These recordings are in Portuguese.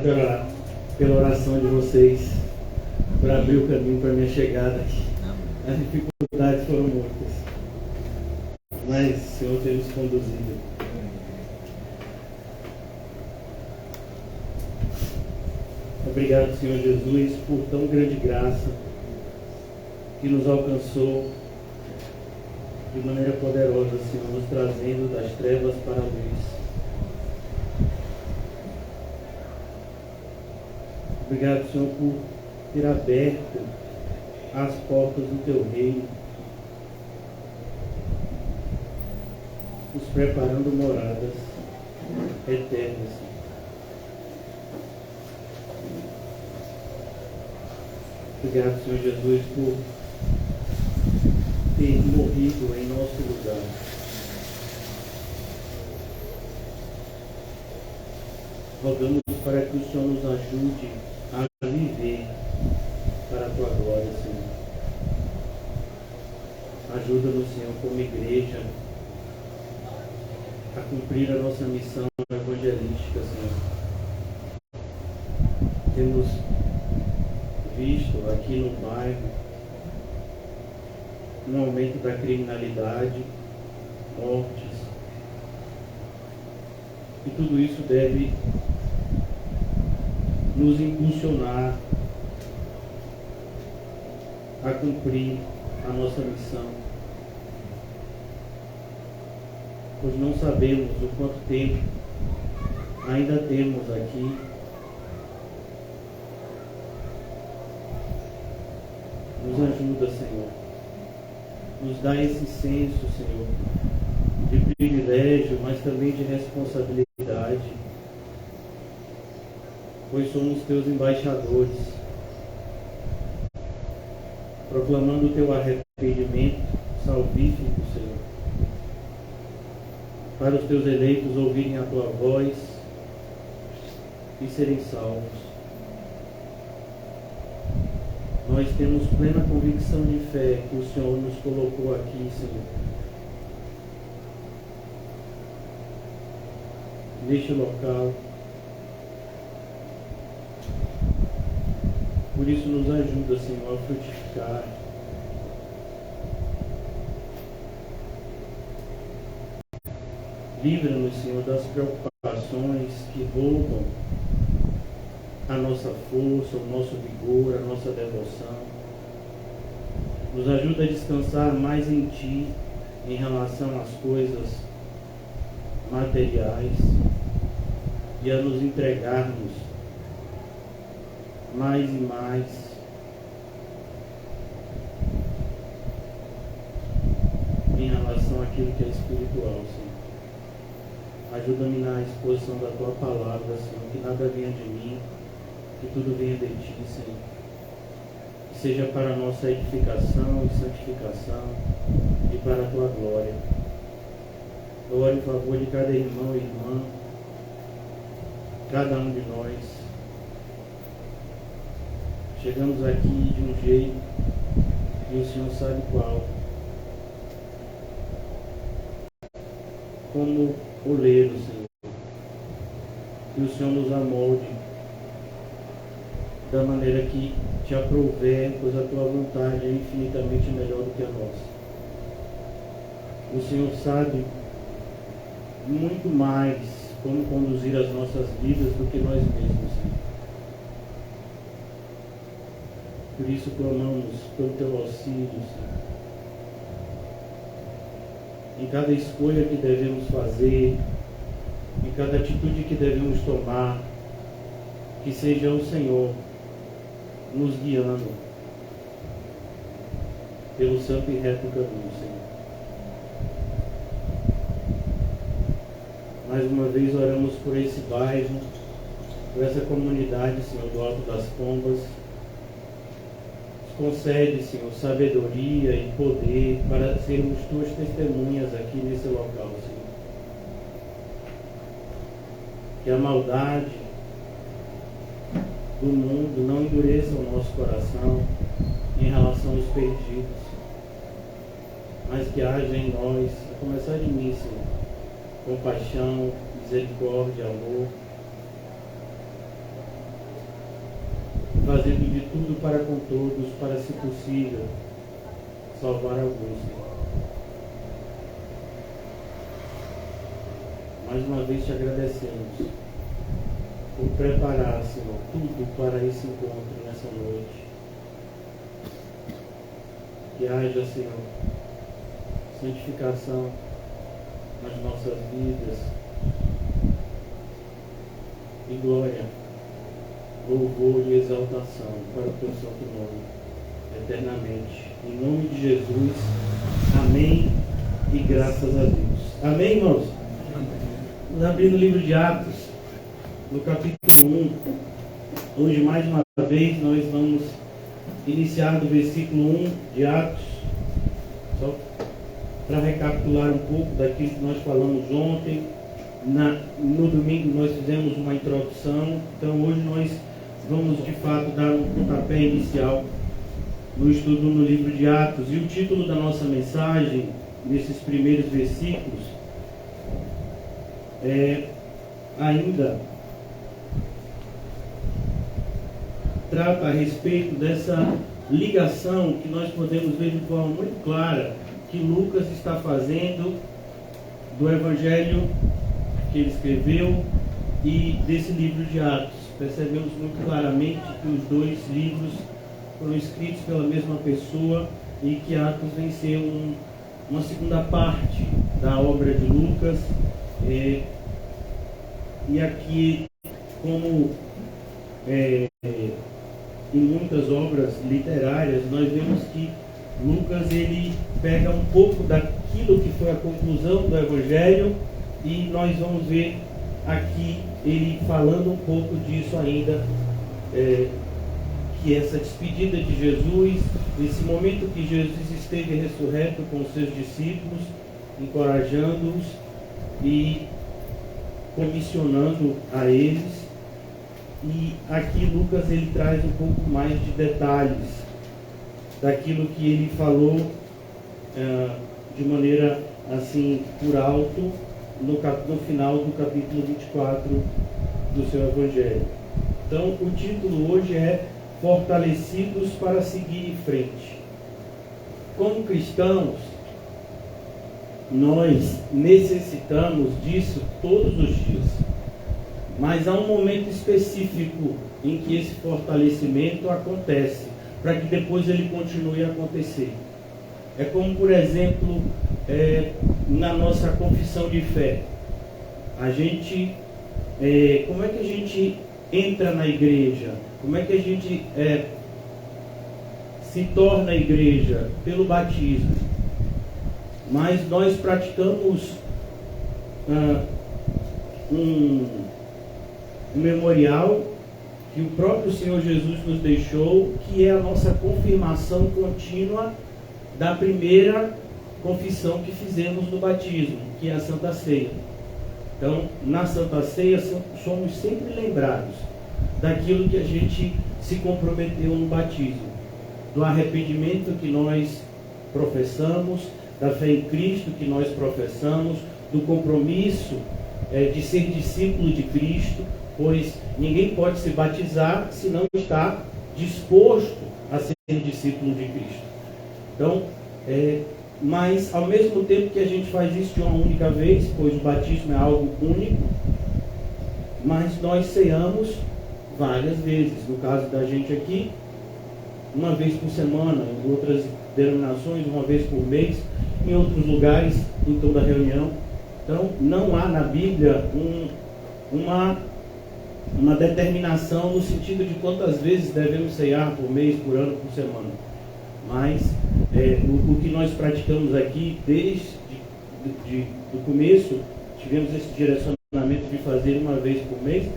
pela oração de vocês, por abrir o caminho para a minha chegada aqui. As dificuldades foram muitas, mas o Senhor tem nos conduzido. Obrigado, Senhor Jesus, por tão grande graça que nos alcançou de maneira poderosa, Senhor, nos trazendo das trevas para a luz. Obrigado, Senhor, por ter aberto as portas do Teu reino, nos preparando moradas eternas. Obrigado, Senhor Jesus, por ter morrido em nosso lugar. Rogamos para que o Senhor nos ajude a viver para a Tua glória, Senhor. Ajuda-nos, Senhor, como igreja, a cumprir a nossa missão evangelística, Senhor. Temos visto aqui no bairro um aumento da criminalidade, mortes, e tudo isso deve nos impulsionar a cumprir a nossa missão, pois não sabemos o quanto tempo ainda temos aqui. Nos ajuda, Senhor. Nos dá esse senso, Senhor, de privilégio, mas também de responsabilidade, pois somos Teus embaixadores, proclamando o Teu arrependimento salvífico, Senhor, para os Teus eleitos ouvirem a Tua voz e serem salvos. Nós temos plena convicção de fé que o Senhor nos colocou aqui, Senhor, neste local. Por isso nos ajuda, Senhor, a frutificar. Livra-nos, Senhor, das preocupações que roubam a nossa força, o nosso vigor, a nossa devoção. Nos ajuda a descansar mais em Ti em relação às coisas materiais e a nos entregarmos mais e mais em relação àquilo que é espiritual, Senhor. Ajuda-me na exposição da Tua palavra, Senhor, que nada venha de mim, que tudo venha de Ti, Senhor. Que seja para a nossa edificação e santificação e para a Tua glória. Eu oro em favor de cada irmão e irmã, cada um de nós. Chegamos aqui de um jeito e o Senhor sabe qual. Como oleiro, Senhor. Que o Senhor nos amolde da maneira que Te aprouver, pois a Tua vontade é infinitamente melhor do que a nossa. O Senhor sabe muito mais como conduzir as nossas vidas do que nós mesmos, Senhor. Por isso clamamos pelo Teu auxílio, Senhor. Em cada escolha que devemos fazer, em cada atitude que devemos tomar, que seja o Senhor nos guiando pelo santo e reto caminho, Senhor. Mais uma vez oramos por esse bairro, por essa comunidade, Senhor, do Alto das Pombas. Nos concede, Senhor, sabedoria e poder para sermos Tuas testemunhas aqui nesse local, Senhor. Que a maldade do mundo não endureça o nosso coração em relação aos perdidos, mas que haja em nós, a começar de mim, Senhor, compaixão, misericórdia, amor, fazendo de tudo para com todos, para, se possível, salvar alguns, Senhor. Mais uma vez te agradecemos por preparar, Senhor, tudo para esse encontro nessa noite. Que haja, Senhor, santificação nas nossas vidas e glória, louvor e exaltação para o teu santo nome, eternamente. Em nome de Jesus, amém e graças a Deus. Amém, irmãos? Vamos abrir no livro de Atos, no capítulo 1. Hoje, mais uma vez, nós vamos iniciar do versículo 1 de Atos, só para recapitular um pouco daquilo que nós falamos ontem. No domingo nós fizemos uma introdução, então hoje nós vamos de fato dar um pontapé inicial no estudo no livro de Atos. E o título da nossa mensagem, nesses primeiros versículos, trata a respeito dessa ligação que nós podemos ver de forma muito clara que Lucas está fazendo do Evangelho que ele escreveu e desse livro de Atos. Percebemos muito claramente que os dois livros foram escritos pela mesma pessoa e que Atos vem ser uma segunda parte da obra de Lucas. E aqui, como em muitas obras literárias, nós vemos que Lucas ele pega um pouco daquilo que foi a conclusão do Evangelho e nós vamos ver aqui ele falando um pouco disso ainda, que essa despedida de Jesus, esse momento que Jesus esteve ressurreto com os seus discípulos, encorajando-os e comissionando a eles. E aqui Lucas ele traz um pouco mais de detalhes daquilo que ele falou de maneira assim por alto no final do capítulo 24 do seu Evangelho. Então o título hoje é Fortalecidos para seguir em frente. Como cristãos, nós necessitamos disso todos os dias. Mas há um momento específico em que esse fortalecimento acontece, para que depois ele continue a acontecer. É como, por exemplo, na nossa confissão de fé. A gente, como é que a gente entra na igreja? Como é que a gente se torna igreja? Pelo batismo. Mas nós praticamos um memorial que o próprio Senhor Jesus nos deixou, que é a nossa confirmação contínua da primeira confissão que fizemos no batismo, que é a Santa Ceia. Então, na Santa Ceia, somos sempre lembrados daquilo que a gente se comprometeu no batismo, do arrependimento que nós professamos, da fé em Cristo que nós professamos, do compromisso de ser discípulo de Cristo, pois ninguém pode se batizar se não está disposto a ser discípulo de Cristo. Então, mas ao mesmo tempo que a gente faz isso de uma única vez, pois o batismo é algo único, mas nós ceamos várias vezes. No caso da gente aqui, uma vez por semana, em outras denominações, uma vez por mês, em outros lugares, em toda reunião. Então, não há na Bíblia uma determinação no sentido de quantas vezes devemos ceiar por mês, por ano, por semana. Mas o que nós praticamos aqui desde o começo, tivemos esse direcionamento de fazer uma vez por mês,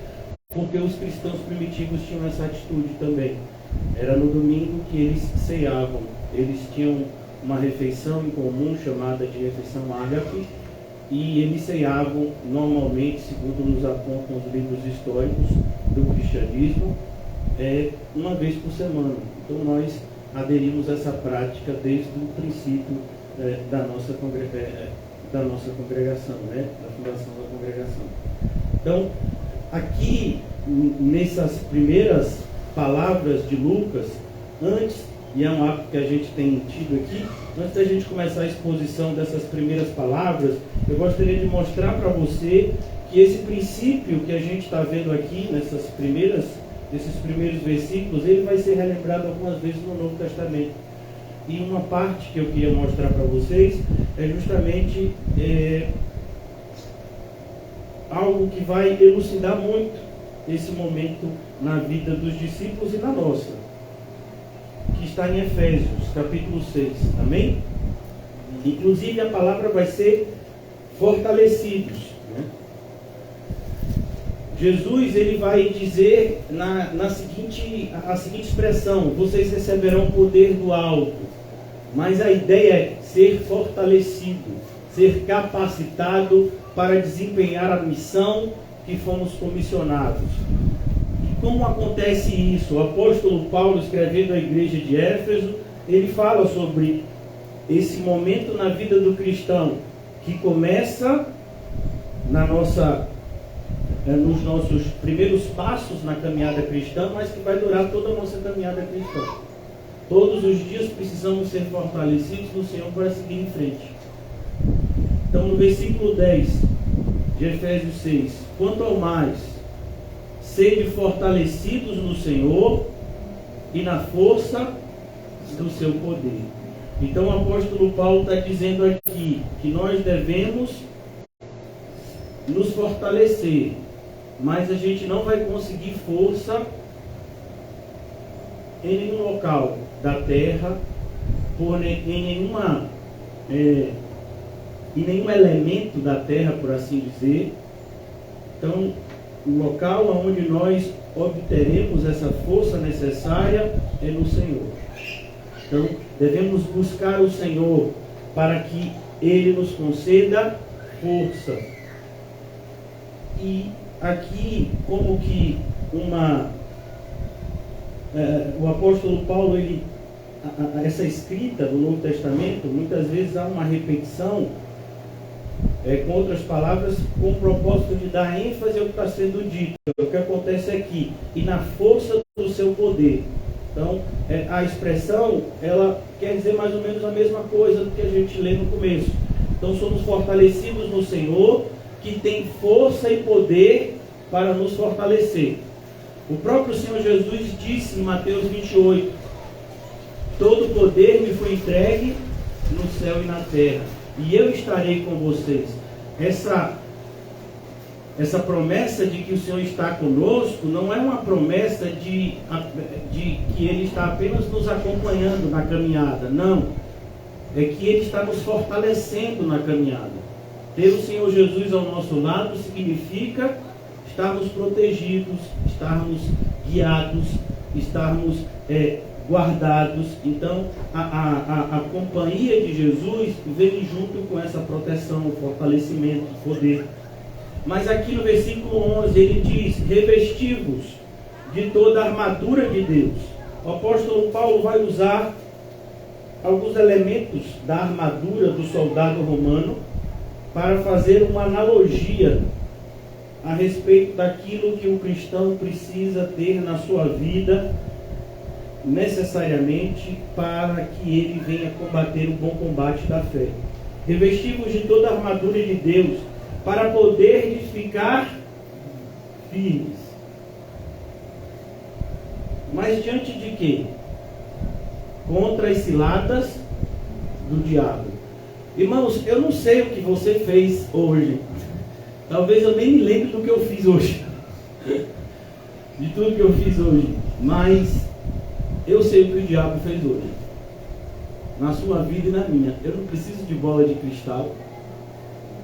porque os cristãos primitivos tinham essa atitude também. Era no domingo que eles ceiavam. Eles tinham uma refeição em comum chamada de refeição ágape, e eles ceiavam normalmente, segundo nos apontam os livros históricos do cristianismo, uma vez por semana. Então nós aderimos a essa prática desde o princípio da nossa congregação, da fundação da congregação. Então, aqui nessas primeiras palavras de Lucas, antes, e é um hábito que a gente tem tido aqui, antes da gente começar a exposição dessas primeiras palavras, eu gostaria de mostrar para você que esse princípio que a gente está vendo aqui, nesses primeiros versículos, ele vai ser relembrado algumas vezes no Novo Testamento. E uma parte que eu queria mostrar para vocês é justamente algo que vai elucidar muito esse momento na vida dos discípulos e na nossa, que está em Efésios, capítulo 6, amém? Inclusive a palavra vai ser fortalecidos, né? Jesus, ele vai dizer a seguinte expressão: vocês receberão poder do alto. Mas a ideia é ser fortalecido, ser capacitado para desempenhar a missão que fomos comissionados. E como acontece isso? O apóstolo Paulo, escrevendo à igreja de Éfeso, ele fala sobre esse momento na vida do cristão, que começa nos nossos primeiros passos na caminhada cristã, mas que vai durar toda a nossa caminhada cristã. Todos os dias precisamos ser fortalecidos no Senhor para seguir em frente. Então, no versículo 10 de Efésios 6, quanto ao mais, sede fortalecidos no Senhor e na força do seu poder. Então, o apóstolo Paulo está dizendo aqui que nós devemos nos fortalecer, mas a gente não vai conseguir força em nenhum local da terra, em nenhum elemento da terra, por assim dizer. Então, o local onde nós obteremos essa força necessária é no Senhor. Então, devemos buscar o Senhor para que Ele nos conceda força. E aqui, como que o apóstolo Paulo, essa escrita do Novo Testamento, muitas vezes há uma repetição, com outras palavras, com o propósito de dar ênfase ao que está sendo dito. O que acontece aqui, e na força do seu poder. Então, a expressão, ela quer dizer mais ou menos a mesma coisa do que a gente lê no começo. Então, somos fortalecidos no Senhor, que tem força e poder para nos fortalecer. O próprio Senhor Jesus disse em Mateus 28, todo poder me foi entregue no céu e na terra, e eu estarei com vocês. Essa promessa de que o Senhor está conosco não é uma promessa de que Ele está apenas nos acompanhando na caminhada. Não. É que Ele está nos fortalecendo na caminhada. Ter o Senhor Jesus ao nosso lado significa estarmos protegidos, estarmos guiados, estarmos guardados. Então, a companhia de Jesus vem junto com essa proteção, fortalecimento, poder. Mas aqui no versículo 11 ele diz: revesti-vos de toda a armadura de Deus. O apóstolo Paulo vai usar alguns elementos da armadura do soldado romano para fazer uma analogia a respeito daquilo que o cristão precisa ter na sua vida necessariamente para que ele venha combater o bom combate da fé. Revesti-vos de toda a armadura de Deus para poder ficar firmes. Mas diante de quê? Contra as ciladas do diabo. Irmãos, eu não sei o que você fez hoje. Talvez eu nem me lembre do que eu fiz hoje. De tudo que eu fiz hoje. Mas eu sei o que o diabo fez hoje. Na sua vida e na minha. Eu não preciso de bola de cristal.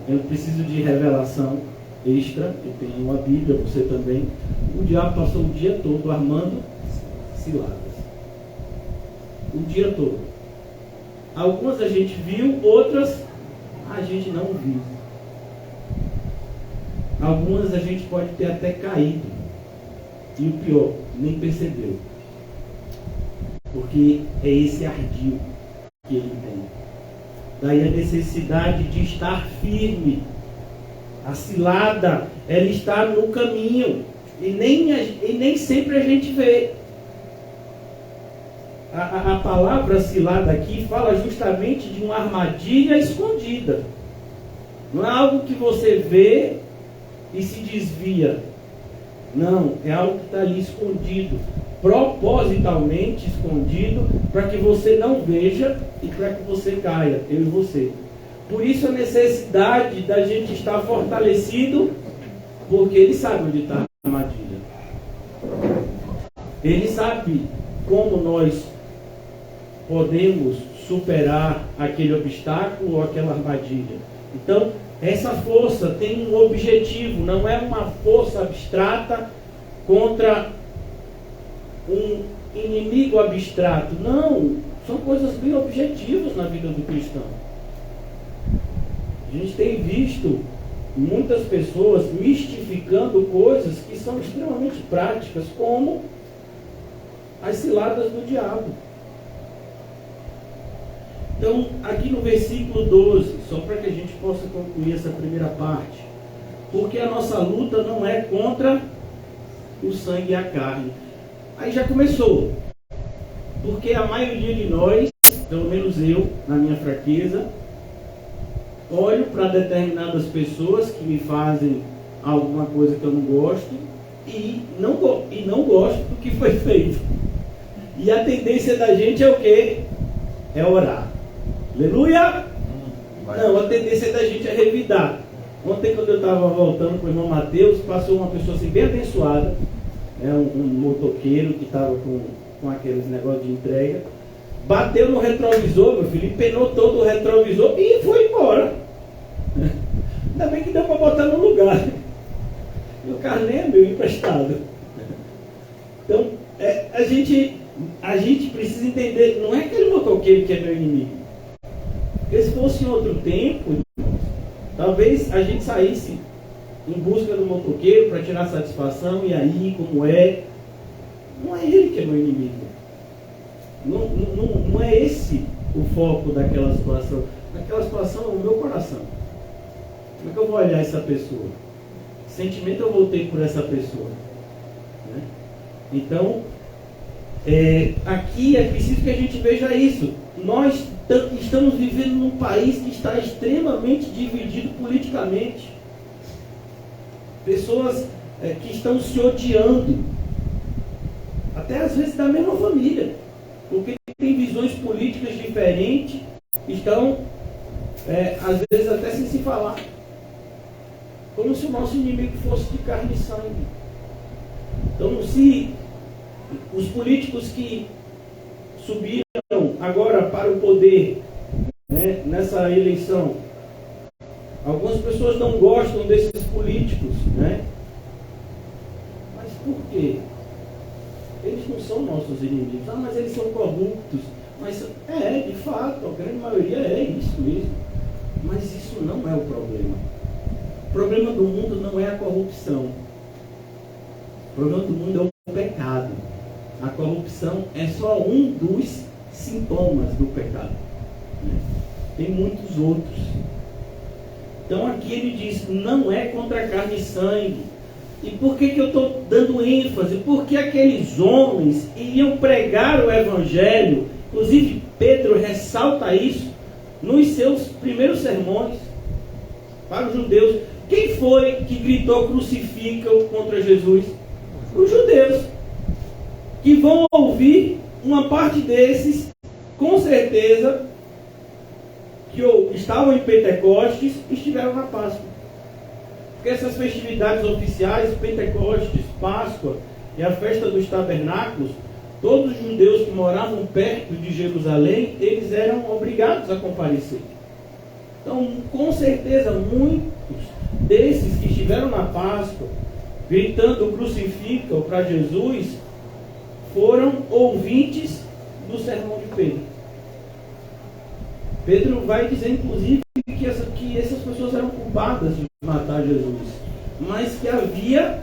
Eu não preciso de revelação extra. Eu tenho a Bíblia, você também. O diabo passou o dia todo armando ciladas. O dia todo. Algumas a gente viu, outras a gente não viu. Algumas a gente pode ter até caído. E o pior, nem percebeu. Porque é esse ardil que ele tem. Daí a necessidade de estar firme. A cilada, ela está no caminho. E nem sempre a gente vê. a palavra cilada aqui fala justamente de uma armadilha escondida. Não é algo que você vê e se desvia. Não, é algo que está ali escondido, propositalmente escondido, para que você não veja e para que você caia, eu e você. Por isso a necessidade da gente estar fortalecido, porque Ele sabe onde está a armadilha. Ele sabe como nós podemos superar aquele obstáculo ou aquela armadilha. Então, essa força tem um objetivo, não é uma força abstrata contra um inimigo abstrato. Não, são coisas bem objetivas na vida do cristão. A gente tem visto muitas pessoas mistificando coisas que são extremamente práticas, como as ciladas do diabo. Então, aqui no versículo 12, só para que a gente possa concluir essa primeira parte, porque a nossa luta não é contra o sangue e a carne. Aí já começou, porque a maioria de nós, pelo menos eu, na minha fraqueza, olho para determinadas pessoas que me fazem alguma coisa que eu não gosto e não gosto do que foi feito. E a tendência da gente é o quê? É orar. Aleluia! Não, a tendência da gente é revidar. Ontem, quando eu estava voltando com o irmão Mateus, passou uma pessoa assim bem abençoada, um motoqueiro que estava com aqueles negócios de entrega, bateu no retrovisor, meu filho, empenou todo o retrovisor e foi embora. Ainda bem que deu para botar no lugar. E o carro nem é meu, emprestado. Então, a gente precisa entender, não é aquele motoqueiro que é meu inimigo. Porque se fosse em outro tempo, talvez a gente saísse em busca do motoqueiro para tirar satisfação, e aí, como é? Não é ele que é meu inimigo. Não é esse o foco daquela situação. Naquela situação é o meu coração. Como é que eu vou olhar essa pessoa? Que sentimento eu vou ter por essa pessoa? Né? Então, aqui é preciso que a gente veja isso. Nós estamos vivendo num país que está extremamente dividido politicamente. Pessoas que estão se odiando, até às vezes da mesma família, porque tem visões políticas diferentes, estão às vezes até sem se falar, como se o nosso inimigo fosse de carne e sangue. Então, se os políticos que subiram agora para o poder, né, nessa eleição, algumas pessoas não gostam desses políticos, né? Mas por quê? Eles não são nossos inimigos. Ah, mas eles são corruptos. Mas de fato, a grande maioria é isso mesmo. Mas isso não é o problema. O problema do mundo não é a corrupção. O problema do mundo é o pecado. A corrupção é só um dos sintomas do pecado. Tem muitos outros. Então aqui ele diz, não é contra carne e sangue. E por que eu estou dando ênfase? Porque aqueles homens iriam pregar o Evangelho. Inclusive Pedro ressalta isso nos seus primeiros sermões para os judeus. Quem foi que gritou crucificam contra Jesus? Os judeus, que vão ouvir uma parte desses, com certeza, que estavam em Pentecostes e estiveram na Páscoa. Porque essas festividades oficiais, Pentecostes, Páscoa e a festa dos tabernáculos, todos os judeus que moravam perto de Jerusalém, eles eram obrigados a comparecer. Então, com certeza, muitos desses que estiveram na Páscoa, gritando crucificam para Jesus, foram ouvintes do sermão de Pedro. Pedro vai dizer, inclusive, que essas pessoas eram culpadas de matar Jesus, mas que havia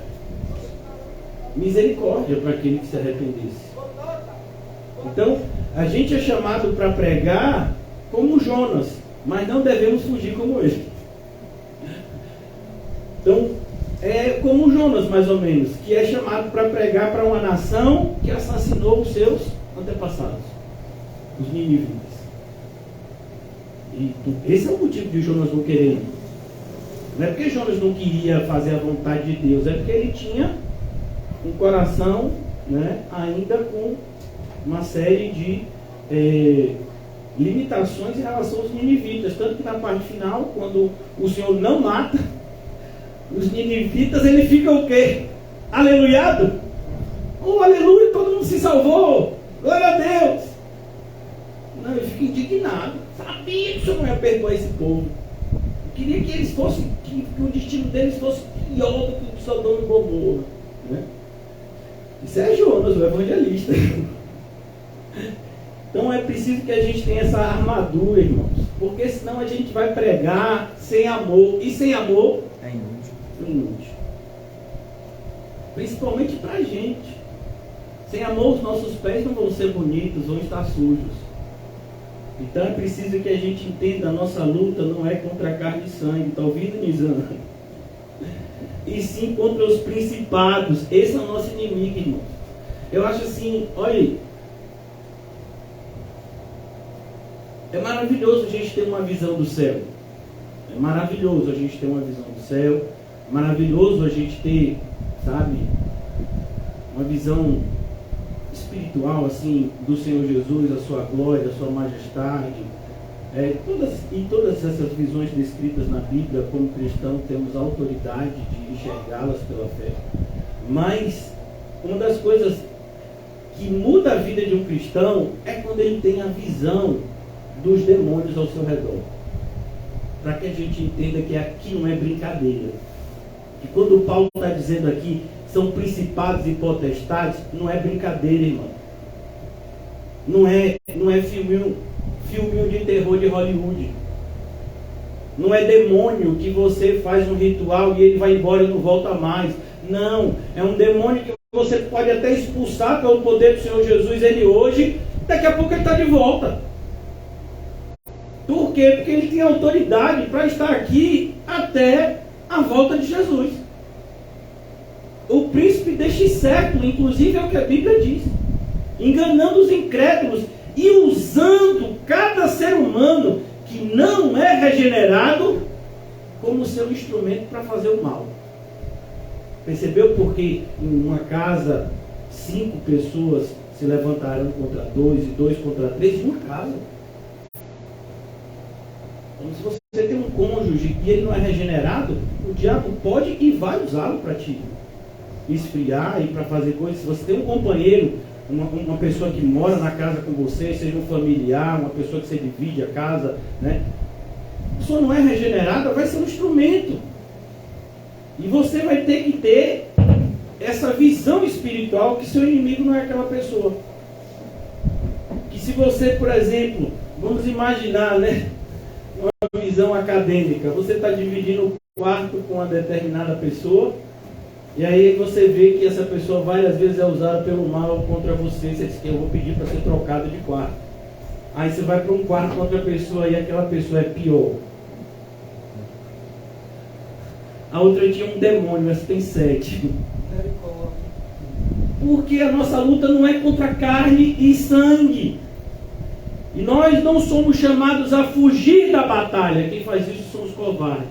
misericórdia para aquele que se arrependesse. Então, a gente é chamado para pregar como Jonas, mas não devemos fugir como ele. Então, é como Jonas, mais ou menos, que é chamado para pregar para uma nação que assassinou os seus antepassados. os ninivitas. E esse é o motivo de Jonas não querer ir. Não é porque Jonas não queria fazer a vontade de Deus, é porque ele tinha um coração, né, ainda com uma série de limitações em relação aos ninivitas. Tanto que na parte final, quando o Senhor não mata os ninivitas, ele fica o quê? Aleluiado? Oh, aleluia, todo mundo se salvou, glória a Deus. Não, ele fica indignado. Sabia que o Senhor não ia perdoar esse povo. Eu queria que eles fossem, que o destino deles fosse pior do que o de Sodoma e Gomorra, né? Isso é Jonas, o evangelista. Então é preciso que a gente tenha essa armadura, irmãos, porque senão a gente vai pregar sem amor, e sem amor é inútil. Inútil. Principalmente pra gente. Sem amor, os nossos pés não vão ser bonitos, vão estar sujos. Então é preciso que a gente entenda: a nossa luta não é contra carne e sangue, está ouvindo, Nizam? E sim contra os principados. Esse é o nosso inimigo, irmãos. Eu acho assim, olha, é maravilhoso a gente ter uma visão do céu. É maravilhoso a gente ter uma visão do céu. É maravilhoso a gente ter, sabe, uma visão espiritual assim do Senhor Jesus, a sua glória, a sua majestade. Todas essas visões descritas na Bíblia, como cristão, temos a autoridade de enxergá-las pela fé. Mas uma das coisas que muda a vida de um cristão é quando ele tem a visão dos demônios ao seu redor. Para que a gente entenda que aqui não é brincadeira. Que quando Paulo está dizendo aqui são principados e potestades, não é brincadeira, irmão. Não é filminho de terror de Hollywood. Não é demônio que você faz um ritual e ele vai embora e não volta mais. Não, é um demônio que você pode até expulsar pelo poder do Senhor Jesus, ele hoje, daqui a pouco ele está de volta. Por quê? Porque ele tem autoridade para estar aqui até a volta de Jesus. O príncipe deste século, inclusive, é o que a Bíblia diz, enganando os incrédulos e usando cada ser humano que não é regenerado como seu instrumento para fazer o mal. Percebeu porque em uma casa 5 pessoas se levantarão contra 2 e 2 contra 3 em uma casa? Então, se você tem um cônjuge e ele não é regenerado, o diabo pode e vai usá-lo para te esfriar e para fazer coisas. Se você tem um companheiro, uma pessoa que mora na casa com você, seja um familiar, uma pessoa que você divide a casa, né? A pessoa não é regenerada, vai ser um instrumento. E você vai ter que ter essa visão espiritual que seu inimigo não é aquela pessoa. Que se você, por exemplo, vamos imaginar, né, uma visão acadêmica, você está dividindo o quarto com uma determinada pessoa, e aí você vê que essa pessoa várias vezes é usada pelo mal contra você. Você diz que eu vou pedir para ser trocado de quarto. Aí você vai para um quarto com outra pessoa e aquela pessoa é pior. A outra tinha um demônio, essa tem 7. Porque a nossa luta não é contra carne e sangue. E nós não somos chamados a fugir da batalha. Quem faz isso são os covardes,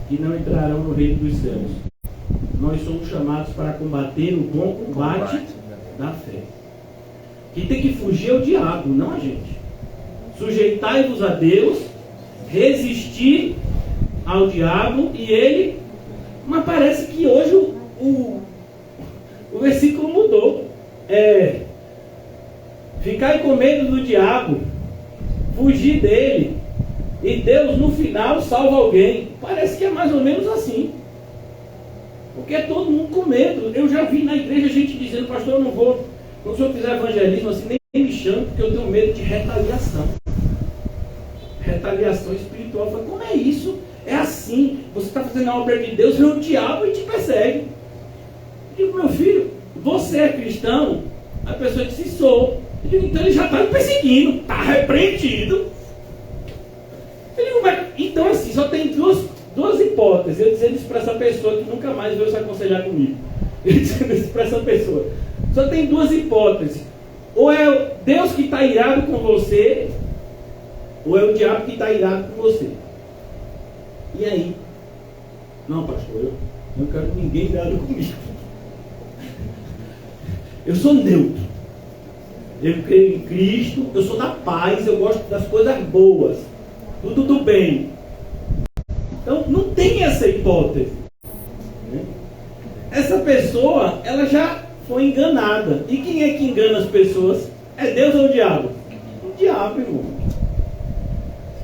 que não entrarão no reino dos céus. Nós somos chamados para combater o bom combate da fé. Quem tem que fugir é o diabo, não a gente. Sujeitai-vos a Deus, resistir ao diabo e ele... Mas parece que hoje o versículo mudou. Ficar com medo do diabo, fugir dele, e Deus no final salva alguém. Parece que é mais ou menos assim. Porque é todo mundo com medo. Eu já vi na igreja gente dizendo: pastor, eu não vou, quando o senhor fizer evangelismo assim, nem me chame, porque eu tenho medo de retaliação. Retaliação espiritual. Eu falei: como é isso? É assim, você está fazendo a obra de Deus, vem o diabo e te persegue. Eu digo: meu filho, você é cristão? A pessoa disse: sou. Eu digo: então ele já está me perseguindo, está repreendido. Eu digo: mas, então assim, só tem duas hipóteses. Eu dizendo isso para essa pessoa que nunca mais veio se aconselhar comigo. Eu dizendo isso para essa pessoa: só tem 2 hipóteses. Ou é Deus que está irado com você, ou é o diabo que está irado com você. E aí? Não, pastor, eu não quero ninguém irado comigo. Eu sou neutro. Eu creio em Cristo, eu sou da paz, eu gosto das coisas boas. Tudo do bem. Então, não tem essa hipótese. Né? Essa pessoa, ela já foi enganada. E quem é que engana as pessoas? É Deus ou o diabo? O diabo, irmão.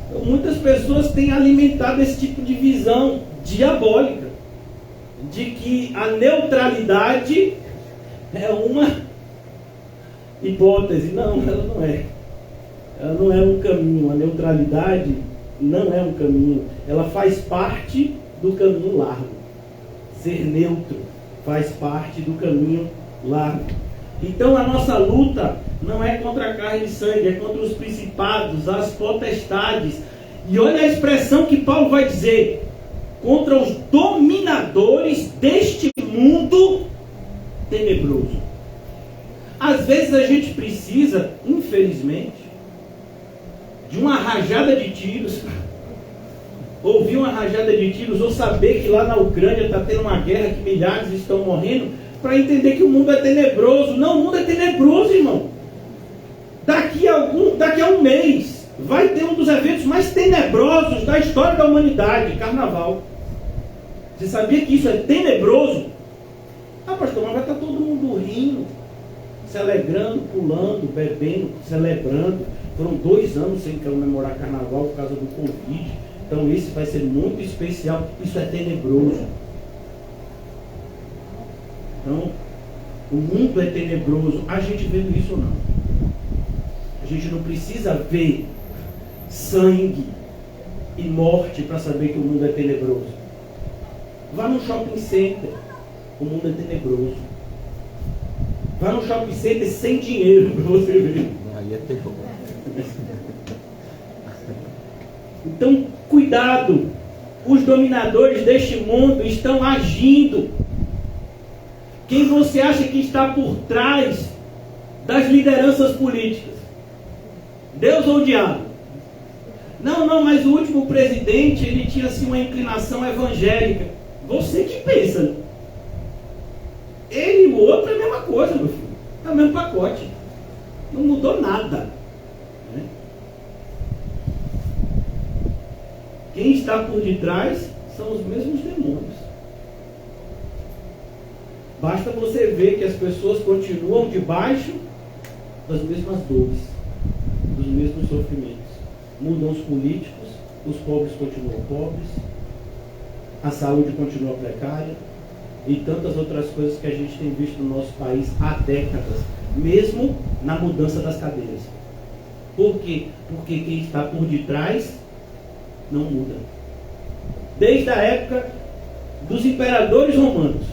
Então, muitas pessoas têm alimentado esse tipo de visão diabólica. De que a neutralidade é uma hipótese. Não, ela não é. Ela não é um caminho. A neutralidade não é um caminho. Ela faz parte do caminho largo. Ser neutro faz parte do caminho largo. Então a nossa luta não é contra a carne e sangue, é contra os principados, as potestades. E olha a expressão que Paulo vai dizer: contra os dominadores deste mundo tenebroso. Às vezes a gente precisa, infelizmente, de uma rajada de tiros, ouvir uma rajada de tiros, ou saber que lá na Ucrânia está tendo uma guerra que milhares estão morrendo, para entender que o mundo é tenebroso. Não, o mundo é tenebroso, irmão. Daqui a um mês vai ter um dos eventos mais tenebrosos da história da humanidade, Carnaval. Você sabia que isso é tenebroso? Ah, pastor, mas vai estar todo mundo rindo, se alegrando, pulando, bebendo, celebrando. Foram 2 anos sem comemorar Carnaval por causa do Covid. Então esse vai ser muito especial. Isso é tenebroso. Então, o mundo é tenebroso. A gente vendo isso ou não? A gente não precisa ver sangue e morte para saber que o mundo é tenebroso. Vá no shopping center. O mundo é tenebroso. Vá no shopping center sem dinheiro para você ver. Aí é terror. Então, cuidado. Os dominadores deste mundo estão agindo. Quem você acha que está por trás das lideranças políticas? Deus ou o diabo? Não, mas o último presidente, ele tinha assim uma inclinação evangélica. Você que pensa. Ele e o outro é a mesma coisa, meu filho. É o mesmo pacote. Não mudou nada. Né? Quem está por detrás são os mesmos demônios. Basta você ver que as pessoas continuam debaixo das mesmas dores, dos mesmos sofrimentos. Mudam os políticos, os pobres continuam pobres, a saúde continua precária e tantas outras coisas que a gente tem visto no nosso país há décadas, mesmo na mudança das cadeiras. Por quê? Porque quem está por detrás não muda. Desde a época dos imperadores romanos,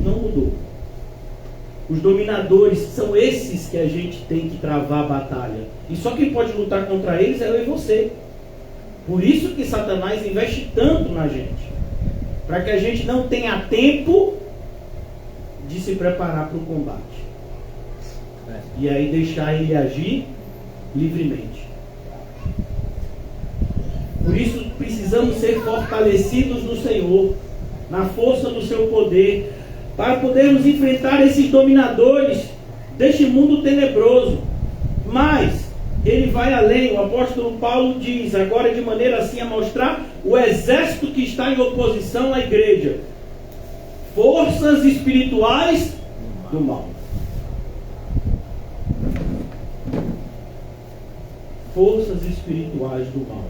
não mudou. Os dominadores são esses que a gente tem que travar a batalha. E só quem pode lutar contra eles é eu e você. Por isso que Satanás investe tanto na gente. Para que a gente não tenha tempo de se preparar para o combate. E aí deixar ele agir livremente. Por isso precisamos ser fortalecidos no Senhor, na força do seu poder, para podermos enfrentar esses dominadores deste mundo tenebroso. Mas ele vai além. O apóstolo Paulo diz, agora de maneira assim a mostrar o exército que está em oposição à igreja. Forças espirituais do mal. Forças espirituais do mal.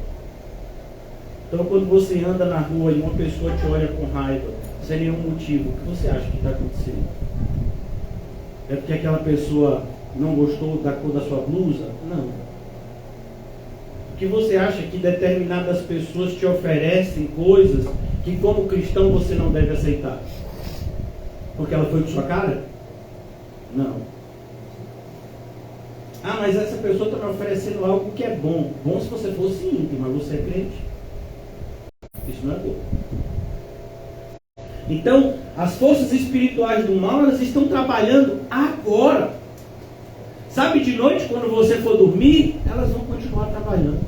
Então quando você anda na rua e uma pessoa te olha com raiva, sem nenhum motivo, o que você acha que está acontecendo? É porque aquela pessoa não gostou da cor da sua blusa? Não. O que você acha que determinadas pessoas te oferecem coisas que como cristão você não deve aceitar? Porque ela foi com sua cara? Não. Ah, mas essa pessoa está me oferecendo algo que é bom. Bom se você fosse ímpio, mas você é crente. Isso não é bom. Então, as forças espirituais do mal, elas estão trabalhando agora. Sabe, de noite, quando você for dormir, elas vão continuar trabalhando.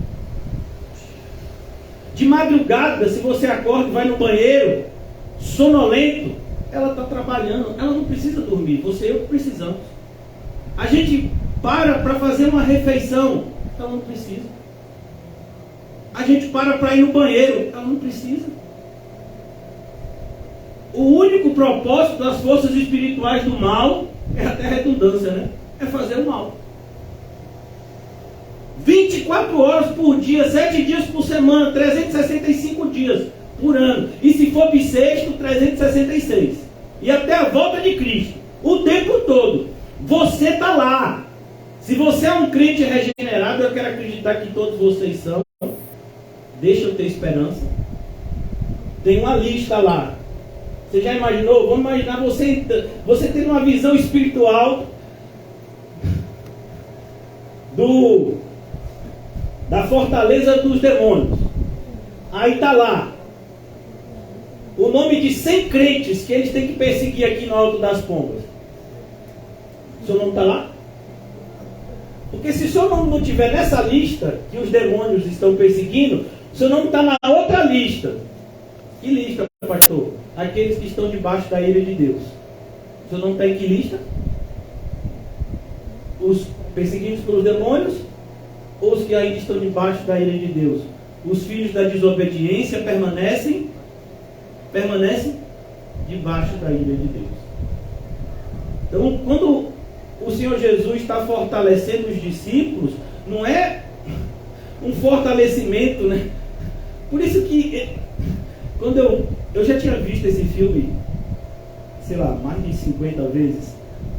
De madrugada, se você acorda e vai no banheiro, sonolento, ela está trabalhando, ela não precisa dormir, você e eu precisamos. A gente para fazer uma refeição, ela não precisa. A gente para ir no banheiro, ela não precisa. O único propósito das forças espirituais do mal, é até redundância, né? É fazer o mal. 24 horas por dia, 7 dias por semana, 365 dias por ano. E se for bissexto, 366. E até a volta de Cristo. O tempo todo. Você está lá. Se você é um crente regenerado, eu quero acreditar que todos vocês são. Deixa eu ter esperança. Tem uma lista lá. Você já imaginou? Vamos imaginar você tendo uma visão espiritual da fortaleza dos demônios. Aí está lá o nome de 100 crentes que eles têm que perseguir aqui no Alto das Pombas. O seu nome está lá? Porque se o seu nome não estiver nessa lista que os demônios estão perseguindo, o seu nome está na outra lista. Que lista, pastor? Aqueles que estão debaixo da ira de Deus. O seu nome está em que lista? Os perseguidos pelos demônios ou os que ainda estão debaixo da ira de Deus? Os filhos da desobediência permanecem debaixo da ira de Deus. Então, quando o Senhor Jesus está fortalecendo os discípulos, não é um fortalecimento, né? Por isso que quando eu já tinha visto esse filme, sei lá, mais de 50 vezes,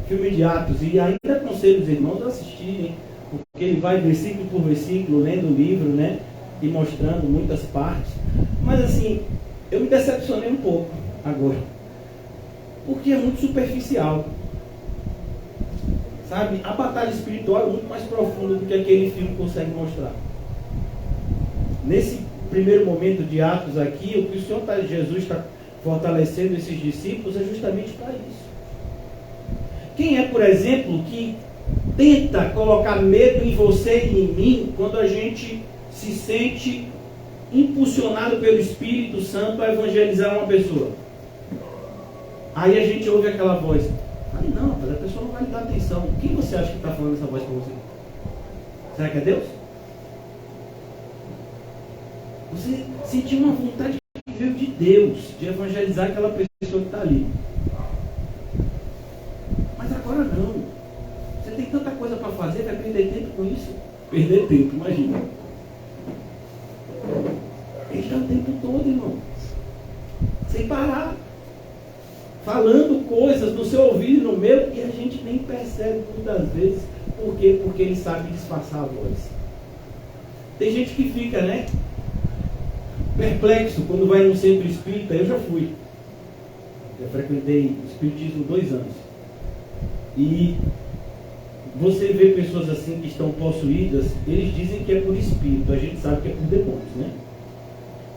filme de Atos, e ainda aconselho os irmãos a assistirem, porque ele vai versículo por versículo, lendo o livro, né? E mostrando muitas partes. Mas assim, eu me decepcionei um pouco agora, porque é muito superficial. Sabe, a batalha espiritual é muito mais profunda do que aquele filme consegue mostrar. Nesse primeiro momento de Atos aqui, o que o Senhor Jesus está fortalecendo esses discípulos é justamente para isso. Quem é, por exemplo, que tenta colocar medo em você e em mim quando a gente se sente impulsionado pelo Espírito Santo a evangelizar uma pessoa? Aí a gente ouve aquela voz: ai não, mas a pessoa não vai lhe dar atenção. Quem você acha que está falando essa voz para você? Será que é Deus? Você sentiu uma vontade que veio de Deus, de evangelizar aquela pessoa que está ali. Mas agora não. Você tem tanta coisa para fazer, vai perder tempo com isso? Perder tempo, imagina. Ele está o tempo todo, irmão. Sem parar. Falando coisas no seu ouvido e no meu, e a gente nem percebe muitas vezes. Por quê? Porque ele sabe disfarçar a voz. Tem gente que fica, né, perplexo quando vai no centro espírita. Eu já fui. Já frequentei o espiritismo 2 anos. E você vê pessoas assim que estão possuídas, eles dizem que é por espírito, a gente sabe que é por demônios, né?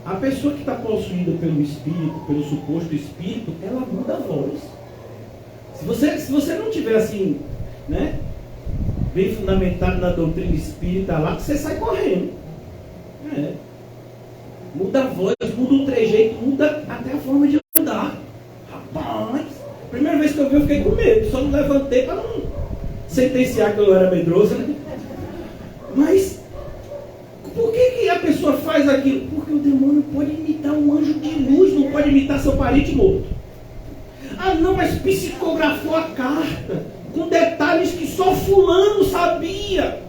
A pessoa que está possuída pelo espírito, pelo suposto espírito, ela muda a voz. Se você não tiver assim, né, bem fundamentado na doutrina espírita lá, você sai correndo. Muda a voz, muda o trejeito, muda até a forma de andar. Rapaz, primeira vez que eu vi, eu fiquei com medo. Só não levantei para não sentenciar que eu era medroso, né? Mas por que a pessoa faz aquilo? Porque o demônio pode imitar um anjo de luz, não pode imitar seu parente morto. Ah não, mas psicografou a carta com detalhes que só fulano sabia.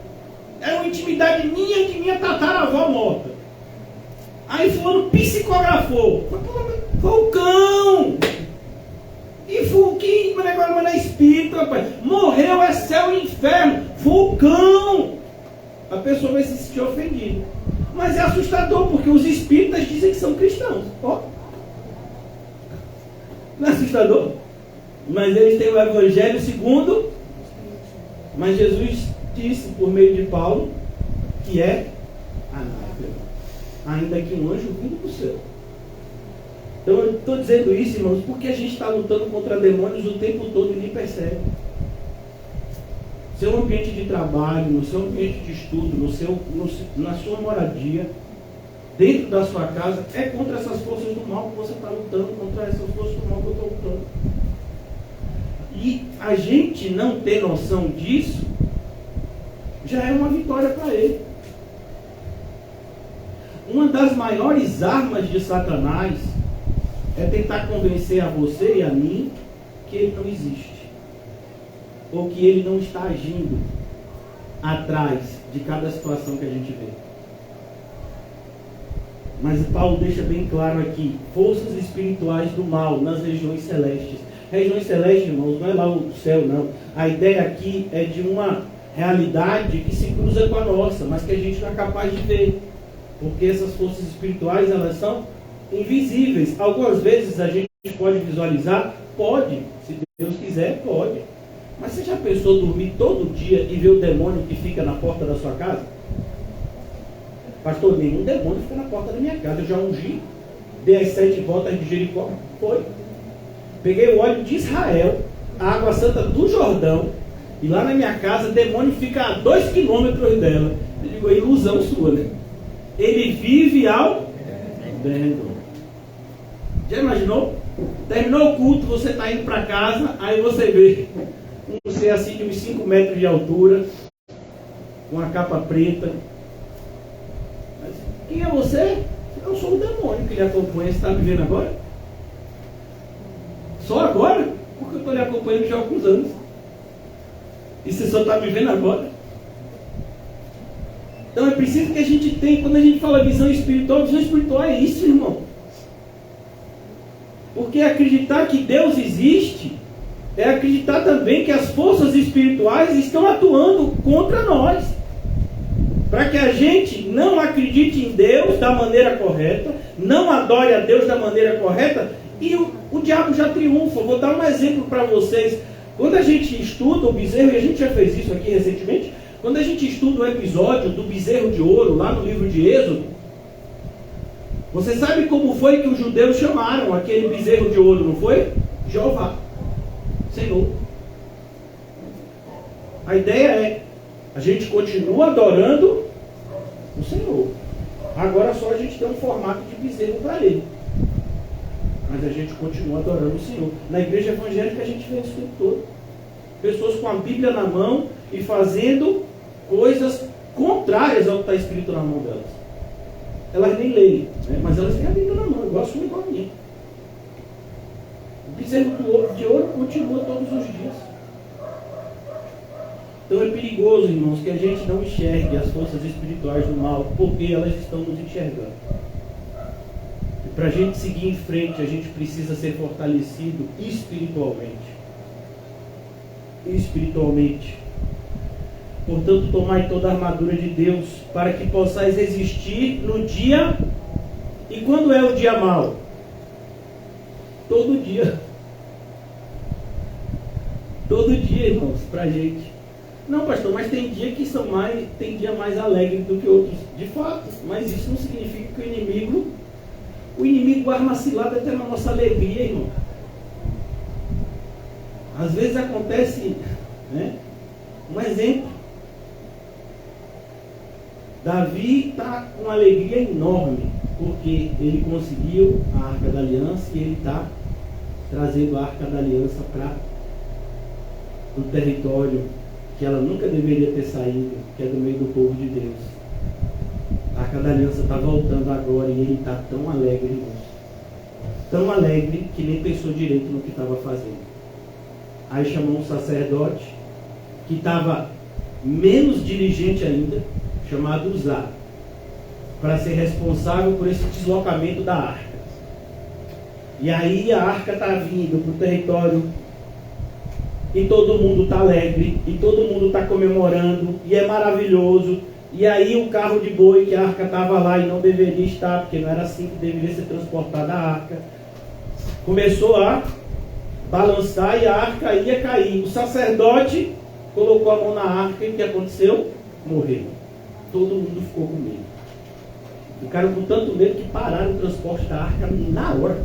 Era uma intimidade minha e de minha tataravó morta. Aí fulano psicografou. Vulcão! E vulquinho, mas agora não é espírito, rapaz. Morreu, é céu e inferno. Vulcão! A pessoa vai se sentir ofendida. Mas é assustador, porque os espíritas dizem que são cristãos. Ó. Não é assustador? Mas eles têm o evangelho segundo. Mas Jesus disse por meio de Paulo que é anátema, ainda que um anjo vindo do céu. Então eu estou dizendo isso, irmãos, porque a gente está lutando contra demônios o tempo todo e nem percebe. seu ambiente de trabalho, no seu ambiente de estudo, na sua moradia, dentro da sua casa, é contra essas forças do mal que você está lutando, contra essas forças do mal que eu estou lutando. E a gente não ter noção disso, já é uma vitória para ele. Uma das maiores armas de Satanás é tentar convencer a você e a mim que ele não existe, ou que ele não está agindo atrás de cada situação que a gente vê. Mas Paulo deixa bem claro aqui: forças espirituais do mal nas regiões celestes. Regiões celestes, irmãos, não é lá o céu, não. A ideia aqui é de uma realidade que se cruza com a nossa, mas que a gente não é capaz de ver, porque essas forças espirituais, elas são invisíveis. Algumas vezes a gente pode visualizar, pode, se Deus quiser, pode. Mas você já pensou dormir todo dia e ver o demônio que fica na porta da sua casa? Pastor, nenhum demônio fica na porta da minha casa. Eu já ungi, dei as 7 voltas de Jericó. Foi. Peguei o óleo de Israel, a água santa do Jordão, e lá na minha casa, o demônio fica a 2 quilômetros dela. Eu digo, é ilusão sua, né? Ele vive ao redor. Já imaginou? Terminou o culto, você está indo para casa, aí você vê um ser assim de uns 5 metros de altura, com a capa preta. Mas, quem é você? Eu sou o demônio que lhe acompanha. Você está me vendo agora? Só agora? Porque eu estou lhe acompanhando já há alguns anos. E você só está me vendo agora? Então é preciso que a gente tenha, quando a gente fala visão espiritual é isso, irmão. Porque acreditar que Deus existe é acreditar também que as forças espirituais estão atuando contra nós. Para que a gente não acredite em Deus da maneira correta, não adore a Deus da maneira correta, e o diabo já triunfa. Vou dar um exemplo para vocês. Quando a gente estuda o bezerro, e a gente já fez isso aqui recentemente, quando a gente estuda o episódio do bezerro de ouro, lá no livro de Êxodo, você sabe como foi que os judeus chamaram aquele bezerro de ouro, não foi? Jeová, Senhor. A ideia é, a gente continua adorando o Senhor. Agora só a gente dá um formato de bezerro para ele. Mas a gente continua adorando o Senhor. Na igreja evangélica a gente vê isso o tempo todo. Pessoas com a Bíblia na mão e fazendo coisas contrárias ao que está escrito na mão delas. Elas nem leem, né? Mas elas têm a Bíblia na mão, igual a sua, igual a minha. O bezerro de ouro continua todos os dias. Então é perigoso, irmãos, que a gente não enxergue as forças espirituais do mal, porque elas estão nos enxergando. E para a gente seguir em frente, a gente precisa ser fortalecido espiritualmente. Espiritualmente. Portanto, tomai toda a armadura de Deus, para que possais resistir no dia. E quando é o dia mau? Todo dia. Todo dia, irmãos, pra gente. Não, pastor, mas tem dia que tem dia mais alegre do que outros. De fato, mas isso não significa que o inimigo arma cilada até na nossa alegria, irmão. Às vezes acontece, né? Um exemplo. Davi está com uma alegria enorme, porque ele conseguiu a Arca da Aliança e ele está trazendo a Arca da Aliança para o território que ela nunca deveria ter saído, que é do meio do povo de Deus. A Arca da Aliança está voltando agora e ele está tão alegre, irmãos. Tão alegre que nem pensou direito no que estava fazendo. Aí chamou um sacerdote que estava menos diligente ainda, chamado Uzá, para ser responsável por esse deslocamento da arca. E aí a arca está vindo para o território e todo mundo está alegre, e todo mundo está comemorando, e é maravilhoso. E aí o carro de boi, que a arca estava lá e não deveria estar, porque não era assim que deveria ser transportada a arca, começou a balançar e a arca ia cair. O sacerdote colocou a mão na arca e o que aconteceu? Morreu. Todo mundo ficou com medo. Ficaram com tanto medo que pararam o transporte da arca na hora.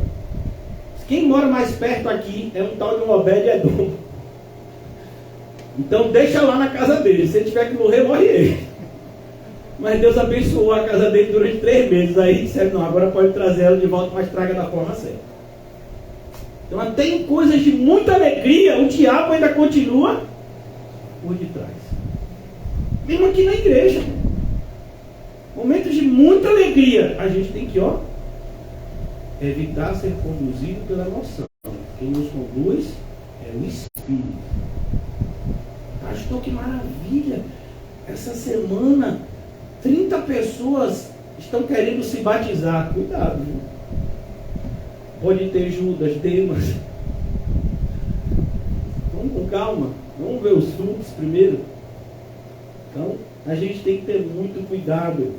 Quem mora mais perto aqui é um tal de um Obed-Edom. Então deixa lá na casa dele. Se ele tiver que morrer, morre ele. Mas Deus abençoou a casa dele durante 3 meses. Aí disseram, não, agora pode trazer ela de volta, mas traga da forma certa. Então até em coisas de muita alegria, o diabo ainda continua por detrás. Mesmo aqui na igreja. Momentos de muita alegria, a gente tem que, evitar ser conduzido pela emoção. Quem nos conduz é o Espírito. Pastor, que maravilha! Essa semana 30 pessoas estão querendo se batizar. Cuidado, viu? Pode ter Judas, Demas. Vamos com calma. Vamos ver os frutos primeiro. Então, a gente tem que ter muito cuidado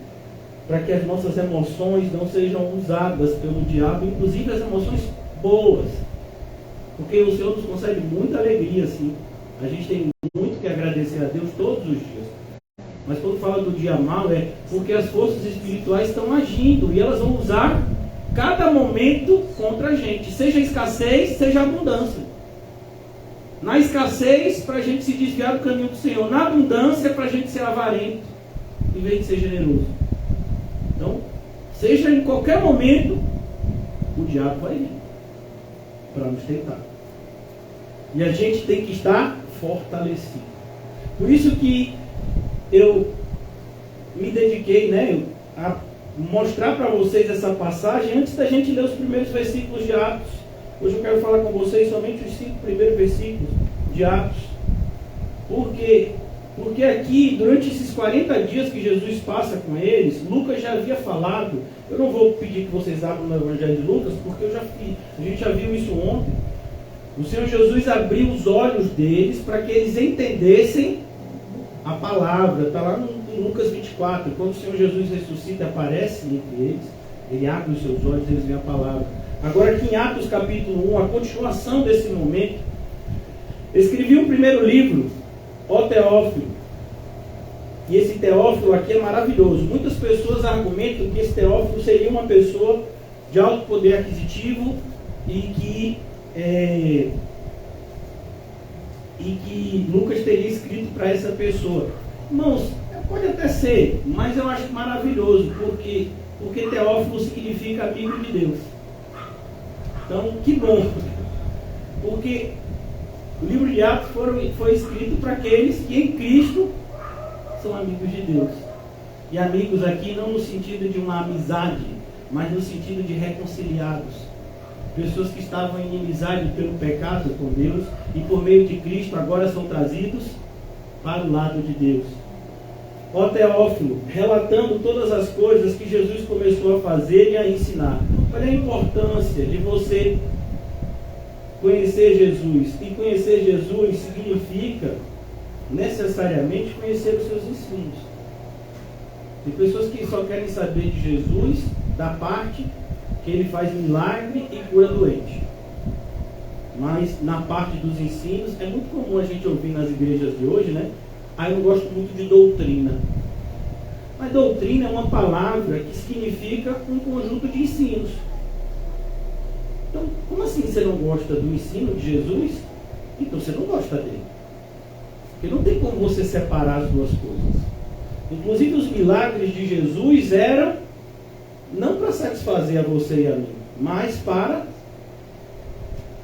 para que as nossas emoções não sejam usadas pelo diabo, inclusive as emoções boas. Porque o Senhor nos concede muita alegria, sim. A gente tem muito que agradecer a Deus todos os dias. Mas quando fala do dia mau, é porque as forças espirituais estão agindo e elas vão usar cada momento contra a gente, seja escassez, seja abundância. Na escassez, para a gente se desviar do caminho do Senhor. Na abundância, para a gente ser avarento, em vez de ser generoso. Então, seja em qualquer momento, o diabo vai vir para nos tentar. E a gente tem que estar fortalecido. Por isso que eu me dediquei, a mostrar para vocês essa passagem antes da gente ler os primeiros versículos de Atos. Hoje eu quero falar com vocês somente os 5 primeiros versículos de Atos. Por quê? Porque aqui, durante esses 40 dias que Jesus passa com eles, Lucas já havia falado. Eu não vou pedir que vocês abram no Evangelho de Lucas, porque a gente já viu isso ontem. O Senhor Jesus abriu os olhos deles para que eles entendessem a palavra. Está lá em Lucas 24. Quando o Senhor Jesus ressuscita, aparece entre eles, ele abre os seus olhos e eles veem a palavra. Agora aqui em Atos capítulo 1, a continuação desse momento, escrevi o primeiro livro, ó Teófilo. E esse Teófilo aqui é maravilhoso. Muitas pessoas argumentam que esse Teófilo seria uma pessoa de alto poder aquisitivo e que Lucas teria escrito para essa pessoa. Irmãos, pode até ser, mas eu acho maravilhoso, porque Teófilo significa amigo de Deus. Então, que bom, porque o livro de Atos foi escrito para aqueles que em Cristo são amigos de Deus. E amigos aqui não no sentido de uma amizade, mas no sentido de reconciliados. Pessoas que estavam em inimizade pelo pecado com Deus e por meio de Cristo agora são trazidos para o lado de Deus. Ó Teófilo, relatando todas as coisas que Jesus começou a fazer e a ensinar. Olha a importância de você conhecer Jesus. E conhecer Jesus significa necessariamente conhecer os seus ensinos. Tem pessoas que só querem saber de Jesus da parte que ele faz milagre e cura doente. Mas na parte dos ensinos, é muito comum a gente ouvir nas igrejas de hoje, eu não gosto muito de doutrina. Mas doutrina é uma palavra que significa um conjunto de ensinos. Então, como assim você não gosta do ensino de Jesus? Então você não gosta dele. Porque não tem como você separar as duas coisas. Inclusive os milagres de Jesus eram não para satisfazer a você e a mim, mas para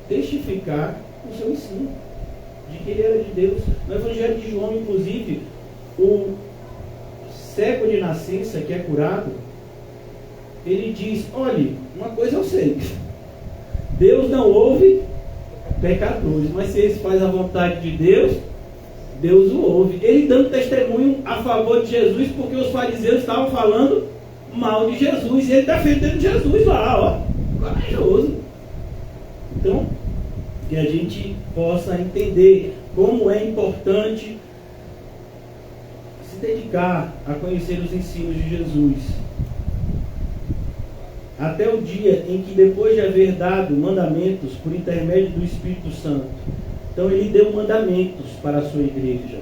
testificar o seu ensino de que ele era de Deus. No Evangelho de João, inclusive, o cego de nascença que é curado, ele diz: olhe, uma coisa eu sei, Deus não ouve pecadores, mas se eles fazem a vontade de Deus, Deus o ouve. Ele dando testemunho a favor de Jesus, porque os fariseus estavam falando mal de Jesus, e ele defendendo Jesus lá, corajoso. Então, que a gente possa entender como é importante se dedicar a conhecer os ensinos de Jesus. Até o dia em que, depois de haver dado mandamentos por intermédio do Espírito Santo, então ele deu mandamentos para a sua igreja.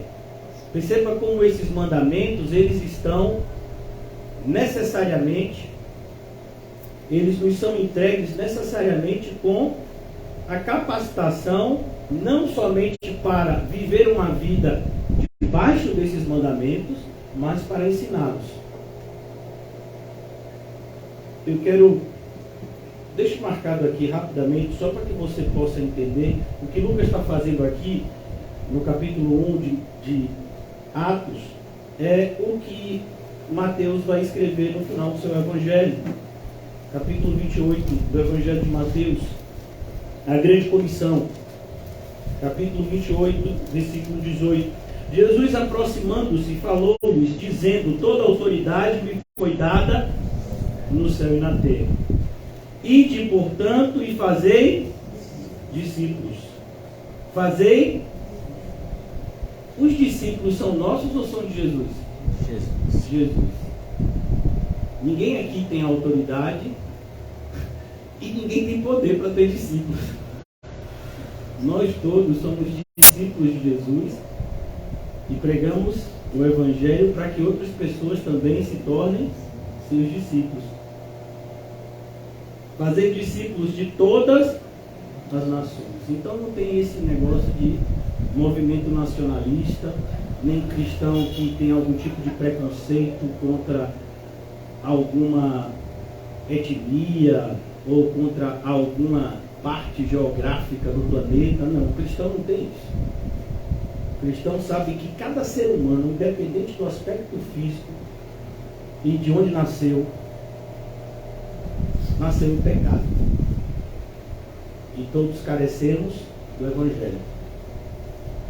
Perceba como esses mandamentos, eles estão necessariamente, eles nos são entregues necessariamente com a capacitação não somente para viver uma vida debaixo desses mandamentos, mas para ensiná-los. Eu quero, deixo marcado aqui rapidamente, só para que você possa entender o que Lucas está fazendo aqui, no capítulo 1 de Atos, é o que Mateus vai escrever no final do seu Evangelho. Capítulo 28 do Evangelho de Mateus, a grande comissão. Capítulo 28, versículo 18. Jesus, aproximando-se, falou-lhes, dizendo: toda autoridade me foi dada no céu e na terra. Ide, portanto, e fazei discípulos. Fazei. Os discípulos são nossos ou são de Jesus? Jesus. Ninguém aqui tem autoridade e ninguém tem poder para ter discípulos. Nós todos somos discípulos de Jesus e pregamos o Evangelho para que outras pessoas também se tornem seus discípulos. Fazer discípulos de todas as nações. Então não tem esse negócio de movimento nacionalista, nem cristão que tem algum tipo de preconceito contra alguma etnia ou contra alguma parte geográfica do planeta. Não, o cristão não tem isso. O cristão sabe que cada ser humano, independente do aspecto físico e de onde nasceu, nasceu em pecado. E todos carecemos do Evangelho,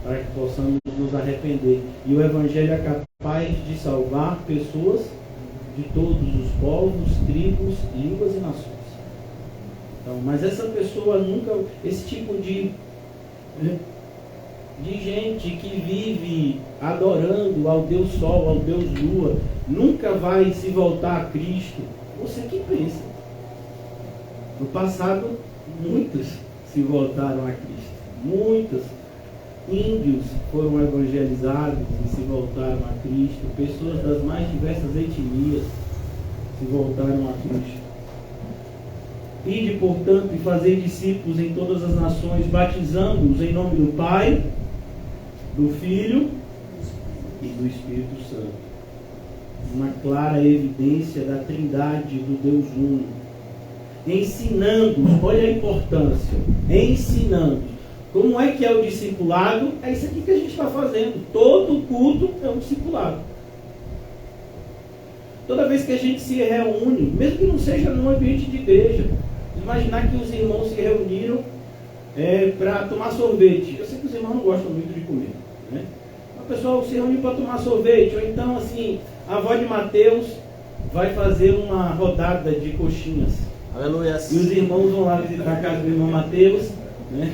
para que possamos nos arrepender. E o Evangelho é capaz de salvar pessoas de todos os povos, tribos, línguas e nações. Então, mas essa pessoa nunca, esse tipo de gente que vive adorando ao Deus Sol, ao Deus Lua, nunca vai se voltar a Cristo. Você que pensa. No passado, muitos se voltaram a Cristo. Muitos índios foram evangelizados e se voltaram a Cristo. Pessoas das mais diversas etnias se voltaram a Cristo. Ide, portanto, e fazei discípulos em todas as nações, batizando-os em nome do Pai, do Filho e do Espírito Santo. Uma clara evidência da trindade do Deus Uno. Ensinando-os, olha a importância, ensinando. Como é que é o discipulado? É isso aqui que a gente está fazendo. Todo culto é um discipulado. Toda vez que a gente se reúne, mesmo que não seja num ambiente de igreja, imaginar que os irmãos se reuniram para tomar sorvete. Eu sei que os irmãos não gostam muito de comer, né? O pessoal se reuniu para tomar sorvete, ou então assim, a avó de Mateus vai fazer uma rodada de coxinhas. Aleluia. E os irmãos vão lá visitar a casa do irmão Mateus, né?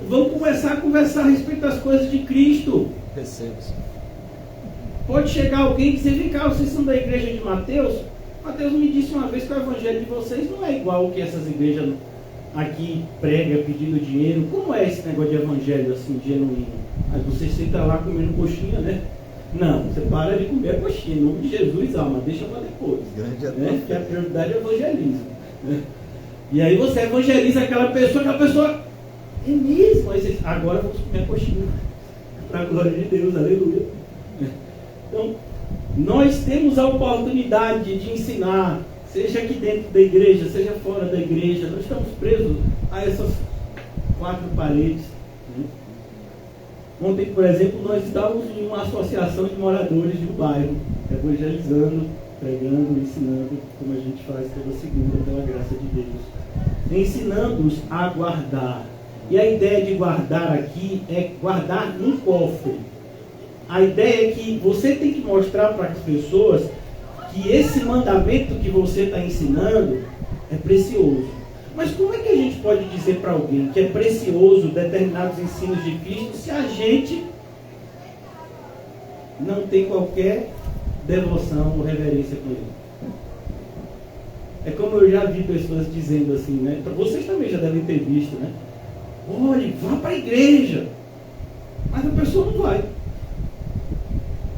Vão começar a conversar a respeito das coisas de Cristo. Recebo. Pode chegar alguém e dizer: vem cá, vocês são da igreja de Mateus? Mateus me disse uma vez que o evangelho de vocês não é igual ao que essas igrejas aqui pregam pedindo dinheiro. Como é esse negócio de evangelho assim, genuíno? Aí você senta lá comendo coxinha, né? Não, você para de comer a coxinha, em nome de Jesus, alma, deixa para depois. Né? Porque a prioridade é o evangelismo. Né? E aí você evangeliza aquela pessoa, é mesmo? Aí você, agora vamos comer a coxinha. Para a glória de Deus, aleluia. Então, nós temos a oportunidade de ensinar, seja aqui dentro da igreja, seja fora da igreja. Nós estamos presos a essas quatro paredes. Né? Ontem, por exemplo, nós estávamos em uma associação de moradores de um bairro, evangelizando, pregando, ensinando, como a gente faz toda segunda, pela graça de Deus. Ensinando-os a guardar. E a ideia de guardar aqui é guardar num cofre. A ideia é que você tem que mostrar para as pessoas que esse mandamento que você está ensinando é precioso. Mas como é que a gente pode dizer para alguém que é precioso determinados ensinos de Cristo se a gente não tem qualquer devoção ou reverência com ele? É como eu já vi pessoas dizendo assim, né? Vocês também já devem ter visto, né? Olhe, vá para a igreja. Mas a pessoa não vai.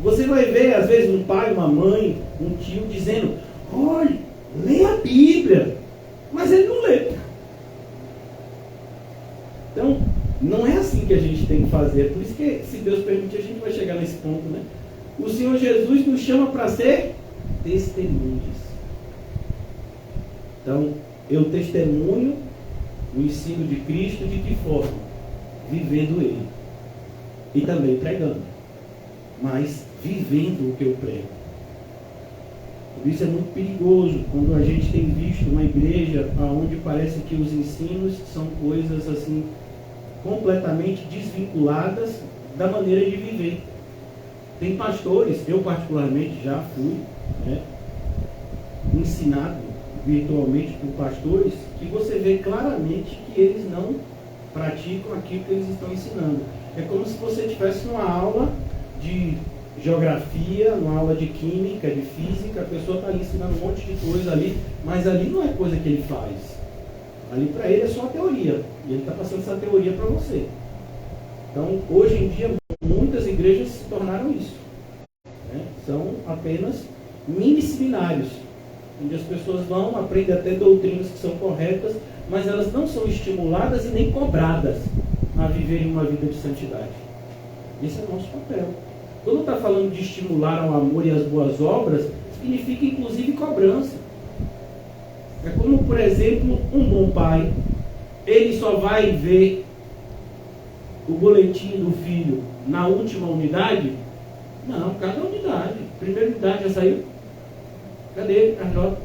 Você vai ver, às vezes, um pai, uma mãe, um tio dizendo: olhe, lê a Bíblia. Mas ele não lê. Então, que a gente tem que fazer. Por isso que, se Deus permitir, a gente vai chegar nesse ponto, né? O Senhor Jesus nos chama para ser testemunhas. Então, eu testemunho o ensino de Cristo de que forma? Vivendo Ele. E também pregando. Mas vivendo o que eu prego. Por isso é muito perigoso quando a gente tem visto uma igreja onde parece que os ensinos são coisas assim completamente desvinculadas da maneira de viver. Tem pastores, eu particularmente já fui, né, ensinado virtualmente por pastores, que você vê claramente que eles não praticam aquilo que eles estão ensinando. É como se você tivesse uma aula de geografia, uma aula de química, de física, a pessoa está ali ensinando um monte de coisa ali, mas ali não é coisa que ele faz. Ali para ele é só a teoria, e ele está passando essa teoria para você. Então, hoje em dia, muitas igrejas se tornaram isso, né? São apenas mini seminários, onde as pessoas vão, aprendem até doutrinas que são corretas, mas elas não são estimuladas e nem cobradas a viverem uma vida de santidade. Esse é o nosso papel. Quando está falando de estimular ao amor e às boas obras, significa inclusive cobrança. É como, por exemplo, um bom pai, ele só vai ver o boletim do filho na última unidade? Não, cada unidade. Primeira unidade já saiu? Cadê, Carlota?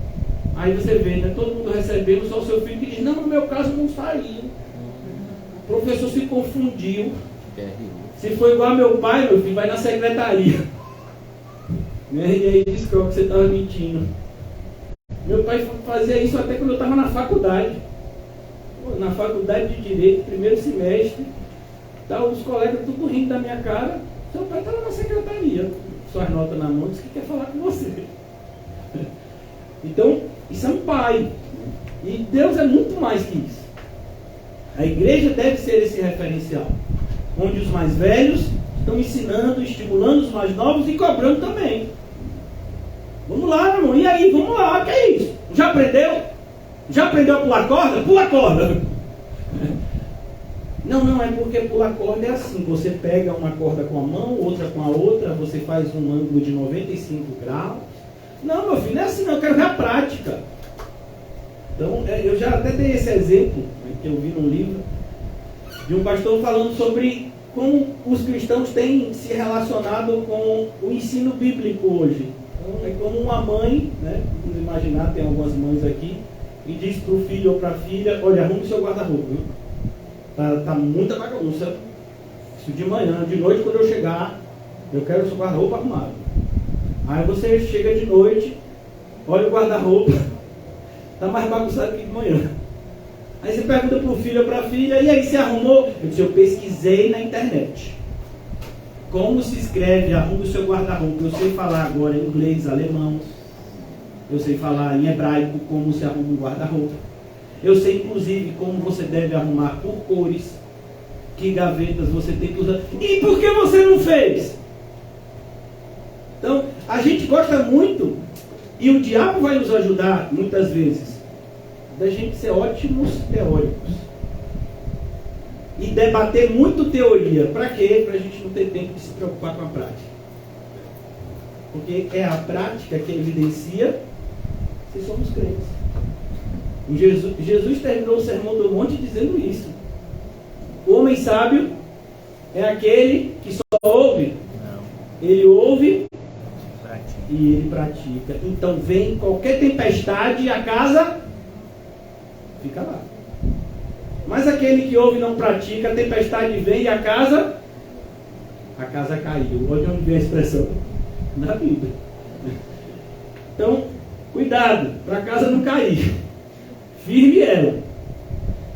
Aí você vê, né, todo mundo recebendo, só o seu filho que diz, não, no meu caso não saiu. O professor se confundiu. Se for igual a meu pai, meu filho, vai na secretaria. Né? E aí descobre que você estava mentindo. Meu pai fazia isso até quando eu estava na faculdade. Na faculdade de Direito, primeiro semestre. Tá, os colegas tudo rindo da minha cara. Seu pai estava na secretaria. Suas notas na mão, diz que quer falar com você. Então, isso é um pai. E Deus é muito mais que isso. A igreja deve ser esse referencial, onde os mais velhos estão ensinando, estimulando os mais novos e cobrando também. Vamos lá, meu irmão, e aí? Vamos lá, o que é isso? Já aprendeu? Já aprendeu a pular corda? Pula corda! Não, é porque pular corda é assim, você pega uma corda com a mão, outra com a outra, você faz um ângulo de 95 graus. Não, meu filho, não é assim não, eu quero ver a prática. Então, eu já até dei esse exemplo, né, que eu vi num livro, de um pastor falando sobre como os cristãos têm se relacionado com o ensino bíblico hoje. Então, é como uma mãe, né, vamos imaginar, tem algumas mães aqui, e diz para o filho ou para a filha, olha, arrume o seu guarda-roupa, viu? Tá muita bagunça. Isso de manhã, de noite quando eu chegar, eu quero o seu guarda-roupa arrumado. Aí você chega de noite, olha o guarda-roupa, está mais bagunçado que de manhã. Aí você pergunta para o filho ou para a filha, e aí, você arrumou? Eu disse, eu pesquisei na internet. Como se escreve, arrume o seu guarda-roupa. Eu sei falar agora em inglês, alemão. Eu sei falar em hebraico, como se arruma um guarda-roupa. Eu sei, inclusive, como você deve arrumar por cores, que gavetas você tem que usar. E por que você não fez? Então, a gente gosta muito, e o diabo vai nos ajudar, muitas vezes, da gente ser ótimos teóricos. E debater muito teoria. Para quê? Para a gente não ter tempo de se preocupar com a prática. Porque é a prática que evidencia se somos crentes. Jesus terminou o Sermão do Monte dizendo isso. O homem sábio é aquele que só ouve. Ele ouve e ele pratica. Então vem qualquer tempestade e a casa fica lá. Mas aquele que ouve e não pratica, a tempestade vem e a casa caiu. Olha onde vem a expressão. Na Bíblia. Então, cuidado, para a casa não cair. Firme ela,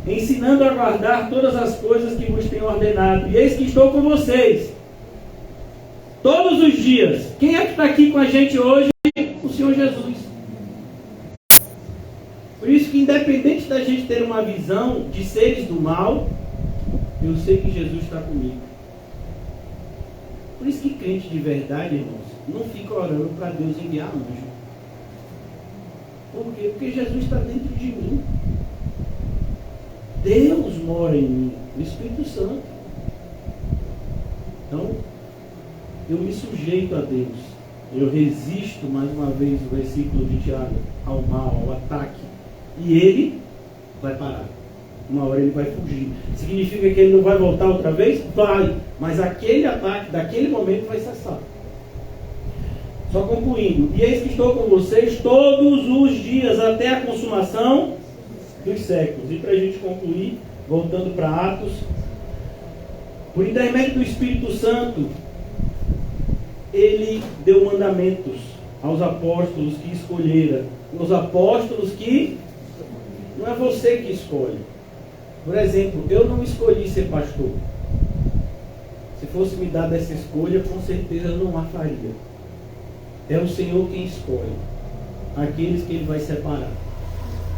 ensinando a guardar todas as coisas que vos tenho ordenado. E eis que estou com vocês todos os dias. Quem é que está aqui com a gente hoje? O Senhor Jesus. Por isso que, independente da gente ter uma visão de seres do mal, eu sei que Jesus está comigo. Por isso que crente de verdade, irmãos, não fica orando para Deus enviar anjo. Por quê? Porque Jesus está dentro de mim. Deus mora em mim, o Espírito Santo. Então, eu me sujeito a Deus. Eu resisto, mais uma vez, o versículo de Tiago, ao mal, ao ataque. E ele vai parar. Uma hora ele vai fugir. Significa que ele não vai voltar outra vez? Vai. Mas aquele ataque, daquele momento, vai cessar. Só concluindo. E eis que estou com vocês todos os dias, até a consumação dos séculos. E para a gente concluir, voltando para Atos, por intermédio do Espírito Santo, ele deu mandamentos aos apóstolos que escolheram. Os apóstolos que não é você que escolhe. Por exemplo, eu não escolhi ser pastor. Se fosse me dada essa escolha, com certeza eu não a faria. É o Senhor quem escolhe aqueles que Ele vai separar.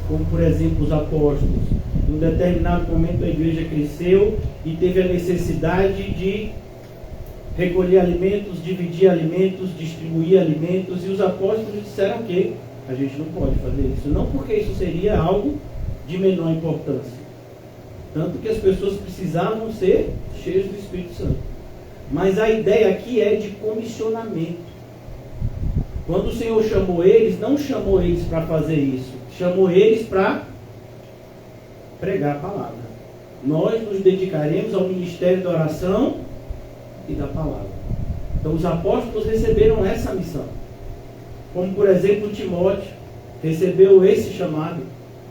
Como, por exemplo, os apóstolos. Em um determinado momento a igreja cresceu e teve a necessidade de recolher alimentos, dividir alimentos, distribuir alimentos. E os apóstolos disseram que a gente não pode fazer isso. Não porque isso seria algo de menor importância. Tanto que as pessoas precisavam ser cheias do Espírito Santo. Mas a ideia aqui é de comissionamento. Quando o Senhor chamou eles, não chamou eles para fazer isso. Chamou eles para pregar a palavra. Nós nos dedicaremos ao ministério da oração e da palavra. Então os apóstolos receberam essa missão. Como por exemplo Timóteo recebeu esse chamado.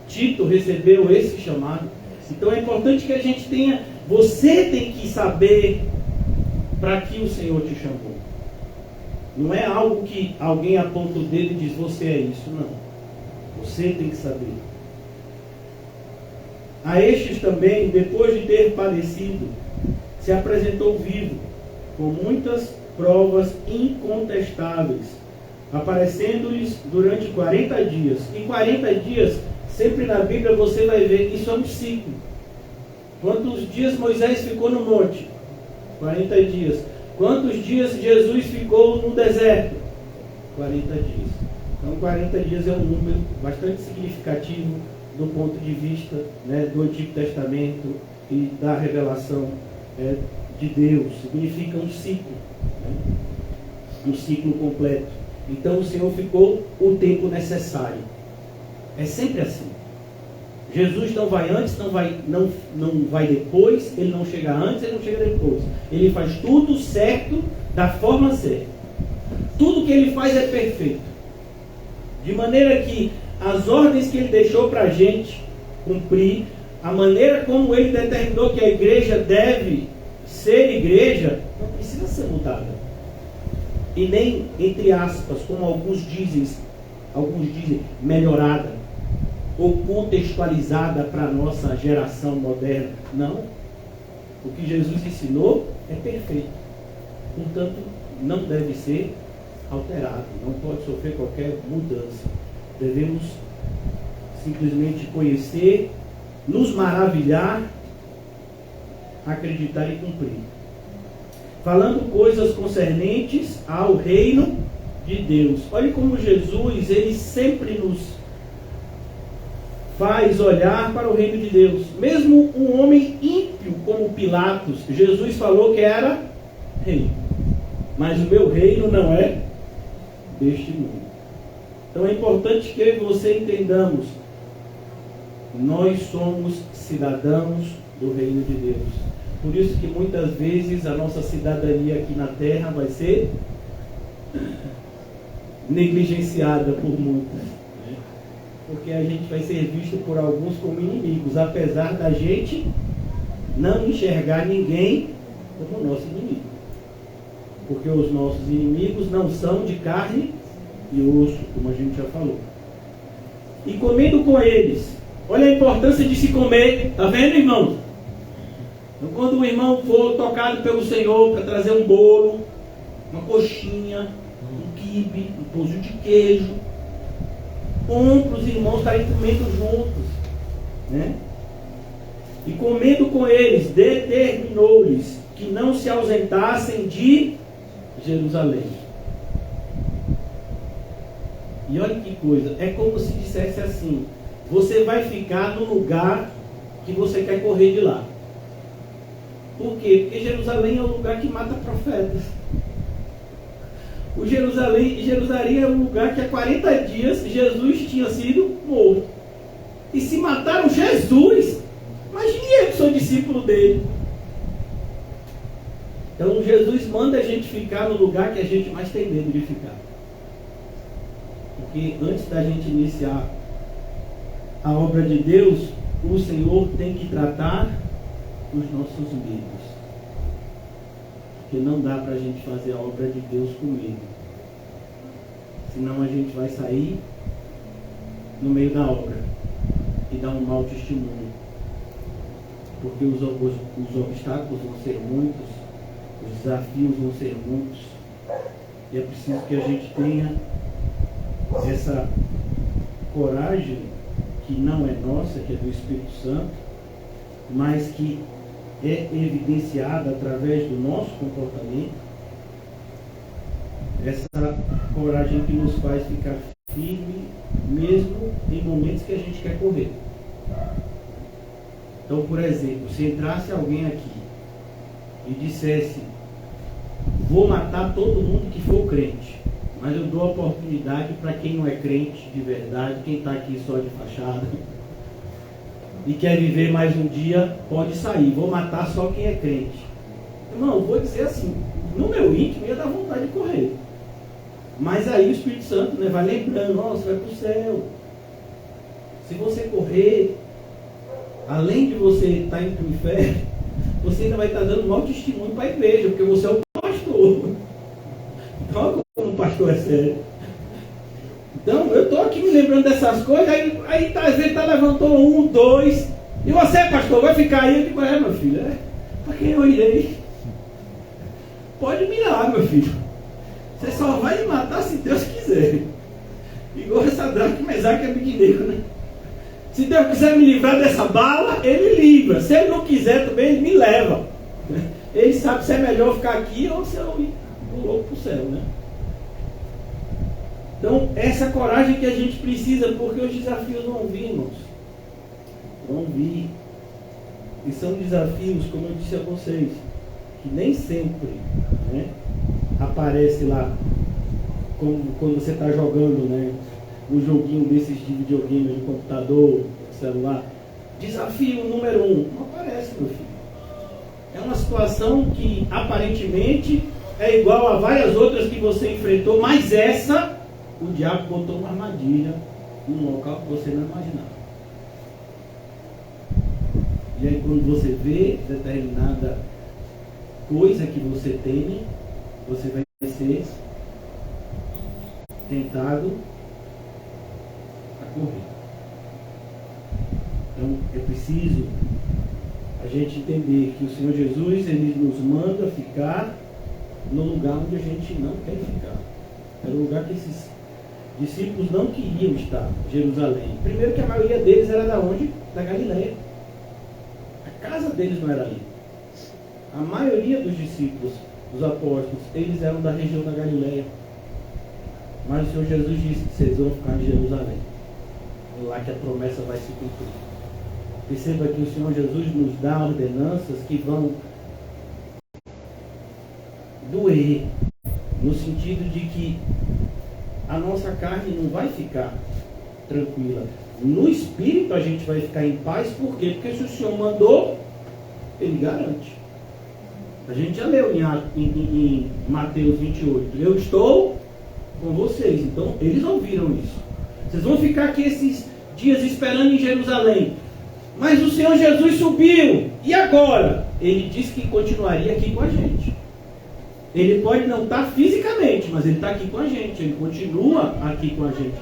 Tito recebeu esse chamado. Então é importante que a gente tenha, você tem que saber para que o Senhor te chamou. Não é algo que alguém aponta o dedo e diz, você é isso, não. Você tem que saber. A estes também, depois de ter padecido, se apresentou vivo, com muitas provas incontestáveis, aparecendo-lhes durante 40 dias. Em 40 dias, sempre na Bíblia você vai ver, isso é um ciclo. Quantos dias Moisés ficou no monte? 40 dias. Quantos dias Jesus ficou no deserto? 40 dias. Então 40 dias é um número bastante significativo do ponto de vista, né, do Antigo Testamento e da revelação de Deus. Significa um ciclo, né? Um ciclo completo. Então o Senhor ficou o tempo necessário. É sempre assim. Jesus não vai antes, não vai depois, ele não chega antes, ele não chega depois. Ele faz tudo certo, da forma certa. Tudo que ele faz é perfeito. De maneira que as ordens que ele deixou para a gente cumprir, a maneira como ele determinou que a igreja deve ser igreja, não precisa ser mudada. E nem, entre aspas, como alguns dizem, melhorada ou contextualizada para a nossa geração moderna. Não. O que Jesus ensinou é perfeito. Portanto, não deve ser alterado. Não pode sofrer qualquer mudança. Devemos simplesmente conhecer, nos maravilhar, acreditar e cumprir. Falando coisas concernentes ao reino de Deus. Olha como Jesus, ele sempre nos faz olhar para o reino de Deus. Mesmo um homem ímpio como Pilatos, Jesus falou que era rei. Mas o meu reino não é deste mundo. Então é importante que eu e você entendamos. Nós somos cidadãos do reino de Deus. Por isso que muitas vezes a nossa cidadania aqui na terra vai ser negligenciada por muitos. Porque a gente vai ser visto por alguns como inimigos, apesar da gente não enxergar ninguém como nosso inimigo. Porque os nossos inimigos não são de carne e osso, como a gente já falou. E comendo com eles. Olha a importância de se comer. Está vendo, irmãos? Então, quando o irmão for tocado pelo Senhor para trazer um bolo, uma coxinha, um quibe, um pãozinho de queijo, para os irmãos estarem comendo juntos, né? E comendo com eles, determinou-lhes que não se ausentassem de Jerusalém. E olha que coisa, é como se dissesse assim: você vai ficar no lugar que você quer correr de lá. Por quê? Porque Jerusalém é o lugar que mata profetas. Jerusalém é o lugar que há 40 dias Jesus tinha sido morto. E se mataram Jesus, imagine eu que sou discípulo dele. Então Jesus manda a gente ficar no lugar que a gente mais tem medo de ficar. Porque antes da gente iniciar a obra de Deus, o Senhor tem que tratar os nossos medos. Porque não dá para a gente fazer a obra de Deus com medo. Senão a gente vai sair no meio da obra e dar um mau testemunho. Porque os obstáculos vão ser muitos, os desafios vão ser muitos. E é preciso que a gente tenha essa coragem, que não é nossa, que é do Espírito Santo, mas que é evidenciada através do nosso comportamento. Essa coragem que nos faz ficar firme, mesmo em momentos que a gente quer correr. Então, por exemplo, se entrasse alguém aqui e dissesse: vou matar todo mundo que for crente, mas eu dou a oportunidade para quem não é crente de verdade, quem está aqui só de fachada e quer viver mais um dia, pode sair. Vou matar só quem é crente. Irmão, vou dizer assim, no meu íntimo ia dar vontade de correr. Mas aí o Espírito Santo, né, vai lembrando: você vai para o céu. Se você correr, além de você estar indo para o inferno, você ainda vai estar dando mau testemunho para a igreja, porque você é o pastor. Então, como o pastor é sério. Então, eu estou aqui me lembrando dessas coisas, aí às vezes levantou 1, 2, e você, pastor, vai ficar aí? Eu digo: meu filho, para quem eu irei? Pode mirar, meu filho. Você só vai me matar se Deus quiser. Igual essa Sadraque, Mesaque e Abednego, né? Se Deus quiser me livrar dessa bala, Ele livra. Se Ele não quiser também, Ele me leva. Ele sabe se é melhor ficar aqui ou se eu ir louco para o céu, né? Então, essa coragem que a gente precisa, porque os desafios vão vir, irmãos. Vão vir. E são desafios, como eu disse a vocês, que nem sempre, né, aparece lá, como quando você está jogando, né, um joguinho desses de videogame, de computador, celular. Desafio número 1. Não aparece, meu filho. É uma situação que aparentemente é igual a várias outras que você enfrentou, mas essa, o diabo botou uma armadilha num local que você não imaginava. E aí, quando você vê determinada coisa que você teme, você vai ser tentado a correr. Então, é preciso a gente entender que o Senhor Jesus, Ele nos manda ficar no lugar onde a gente não quer ficar. Era o lugar que esses discípulos não queriam estar, Jerusalém. Primeiro que a maioria deles era da onde? Da Galileia. A casa deles não era ali. A maioria dos discípulos, dos apóstolos, eles eram da região da Galileia. Mas o Senhor Jesus disse que vocês vão ficar em Jerusalém. É lá que a promessa vai se cumprir. Perceba que o Senhor Jesus nos dá ordenanças que vão doer, no sentido de que a nossa carne não vai ficar tranquila. No espírito a gente vai ficar em paz. Por quê? Porque se o Senhor mandou, Ele garante. A gente já leu em Mateus 28. Eu estou com vocês. Então eles ouviram isso. Vocês vão ficar aqui esses dias esperando em Jerusalém. Mas o Senhor Jesus subiu. E agora? Ele disse que continuaria aqui com a gente. Ele pode não estar fisicamente, mas Ele está aqui com a gente. Ele continua aqui com a gente.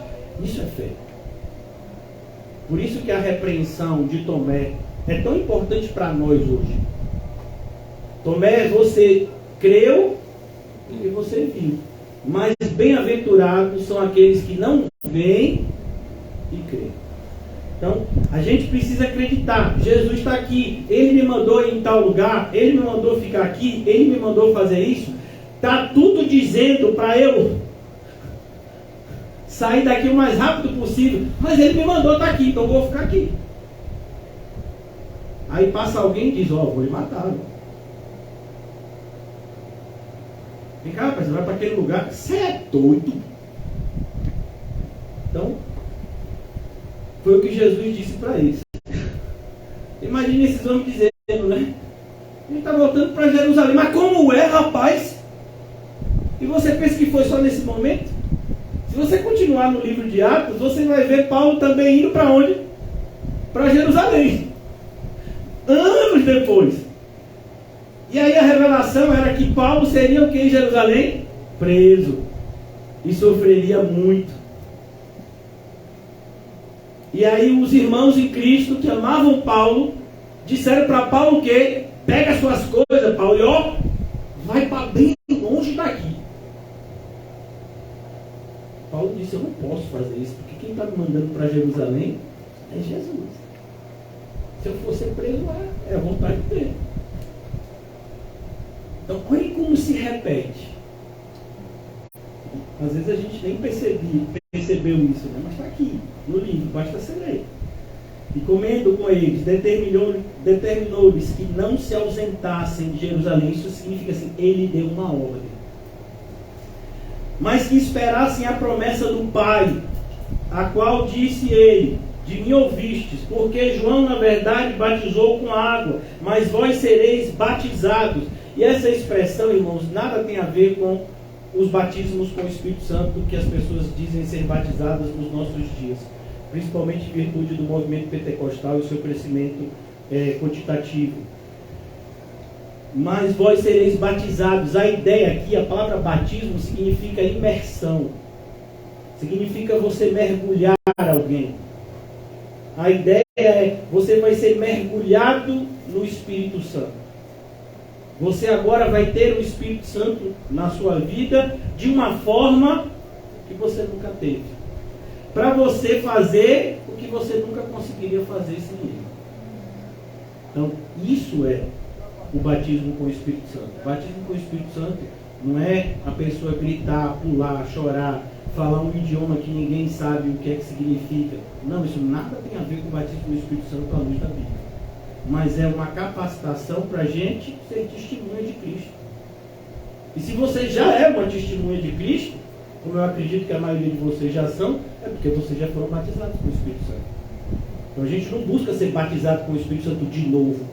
Isso é fé. Por isso que a repreensão de Tomé é tão importante para nós hoje. Tomé, você creu e você viu. Mas bem-aventurados são aqueles que não veem e creem. Então, a gente precisa acreditar. Jesus está aqui. Ele me mandou ir em tal lugar. Ele me mandou ficar aqui. Ele me mandou fazer isso. Está tudo dizendo para eu sair daqui o mais rápido possível. Mas Ele me mandou estar aqui, então eu vou ficar aqui. Aí passa alguém e diz: vou lhe matar. Vem cá, rapaz, você vai para aquele lugar. Você é doido? Então, foi o que Jesus disse para eles. Imagina esses homens dizendo, né? A gente está voltando para Jerusalém. Mas como é, rapaz? E você pensa que foi só nesse momento? Se você continuar no livro de Atos, você vai ver Paulo também indo para onde? Para Jerusalém. Anos depois. E aí a revelação era que Paulo seria o que em Jerusalém? Preso. E sofreria muito. E aí os irmãos em Cristo que amavam Paulo, disseram para Paulo que pega as suas coisas, Paulo, e ó, vai para bem longe daqui. Paulo disse, eu não posso fazer isso, porque quem está me mandando para Jerusalém é Jesus. Se eu for ser preso, é a vontade dele. Então, olha como se repete. Às vezes a gente nem percebeu isso, né? Mas está aqui, no livro, basta ser ler. E comendo com eles, determinou-lhes que não se ausentassem de Jerusalém. Isso significa assim, ele deu uma ordem. Mas que esperassem a promessa do Pai, a qual disse ele, de mim ouvistes, porque João na verdade batizou com água, mas vós sereis batizados. E essa expressão, irmãos, nada tem a ver com os batismos com o Espírito Santo que as pessoas dizem ser batizadas nos nossos dias, principalmente em virtude do movimento pentecostal e o seu crescimento quantitativo. Mas vós sereis batizados. A ideia aqui, a palavra batismo significa imersão, significa você mergulhar alguém. A ideia é, você vai ser mergulhado no Espírito Santo. Você agora vai ter o Espírito Santo na sua vida de uma forma que você nunca teve. Para você fazer o que você nunca conseguiria fazer sem ele. Então, isso é o batismo com o Espírito Santo. O batismo com o Espírito Santo não é a pessoa gritar, pular, chorar, falar um idioma que ninguém sabe o que é que significa. Não, isso nada tem a ver com o batismo com o Espírito Santo à luz da Bíblia. Mas é uma capacitação para a gente ser testemunha de Cristo. E se você já é uma testemunha de Cristo, como eu acredito que a maioria de vocês já são, é porque vocês já foram batizados com o Espírito Santo. Então a gente não busca ser batizado com o Espírito Santo de novo,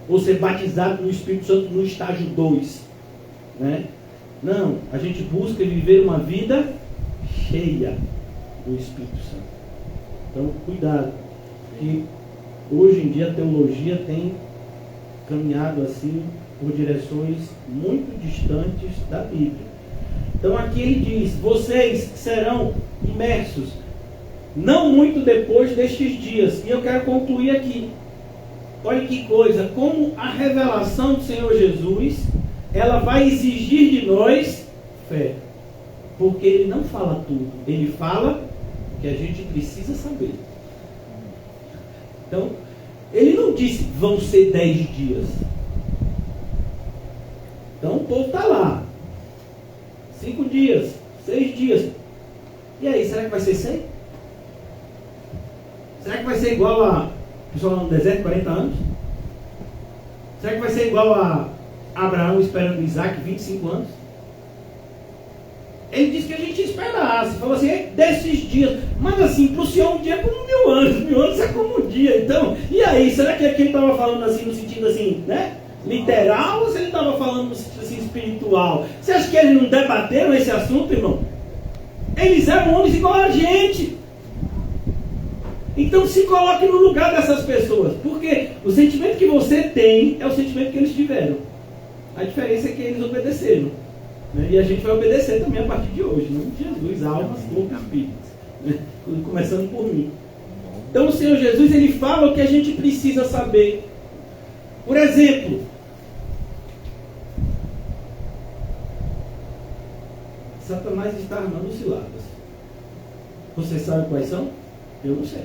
ou ser batizado no Espírito Santo no estágio 2, né? Não, a gente busca viver uma vida cheia do Espírito Santo. Então cuidado, que hoje em dia a teologia tem caminhado assim por direções muito distantes da Bíblia. Então aqui ele diz, vocês serão imersos não muito depois destes dias. E eu quero concluir aqui. Olha que coisa, como a revelação do Senhor Jesus, ela vai exigir de nós fé. Porque ele não fala tudo, ele fala o que a gente precisa saber. Então, ele não disse vão ser 10 dias. Então o povo está lá. 5 dias, 6 dias. E aí, será que vai ser 100? Será que vai ser igual a pessoal no deserto, 40 anos? Será que vai ser igual a Abraão esperando Isaac, 25 anos? Ele disse que a gente esperasse. Falou assim, desses dias. Mas assim, para o Senhor um dia é como 1000 anos. 1000 anos é como um dia. Então, e aí? Será que aqui ele estava falando assim, no sentido assim, né? Literal, ou se ele estava falando no sentido assim, espiritual? Você acha que eles não debateram esse assunto, irmão? Eles eram homens igual a gente. Então se coloque no lugar dessas pessoas. Porque o sentimento que você tem é o sentimento que eles tiveram. A diferença é que eles obedeceram. Né? E a gente vai obedecer também a partir de hoje. Em nome de Jesus, almas, corpos, espíritos. Né? Começando por mim. Então o Senhor Jesus, ele fala o que a gente precisa saber. Por exemplo, Satanás está armando ciladas. Você sabe quais são? Eu não sei.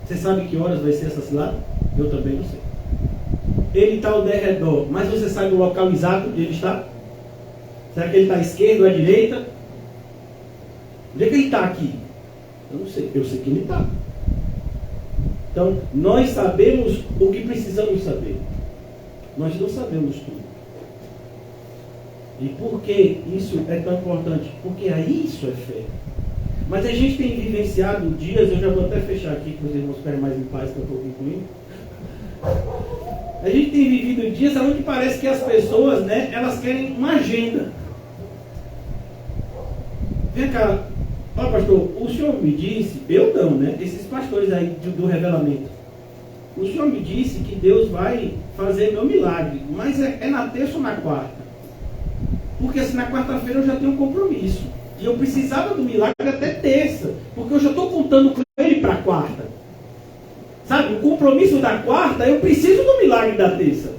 Você sabe que horas vai ser essa cilada? Eu também não sei. Ele está ao derredor, mas você sabe o local exato onde ele está? Será que ele está à esquerda ou à direita? Onde é que ele está aqui? Eu não sei. Eu sei que ele está. Então, nós sabemos o que precisamos saber. Nós não sabemos tudo. E por que isso é tão importante? Porque aí isso é fé. Mas a gente tem vivenciado dias, eu já vou até fechar aqui, que os irmãos ficarem mais em paz que eu estou concluindo. A gente tem vivido dias onde parece que as pessoas, né, elas querem uma agenda. Vem cá, ó pastor, o senhor me disse, eu não, né, esses pastores aí do revelamento, o senhor me disse que Deus vai fazer meu milagre, mas é na terça ou na quarta? Porque assim, na quarta-feira eu já tenho um compromisso. E eu precisava do milagre até terça. Porque eu já estou contando com ele para quarta. Sabe, o compromisso da quarta, eu preciso do milagre da terça.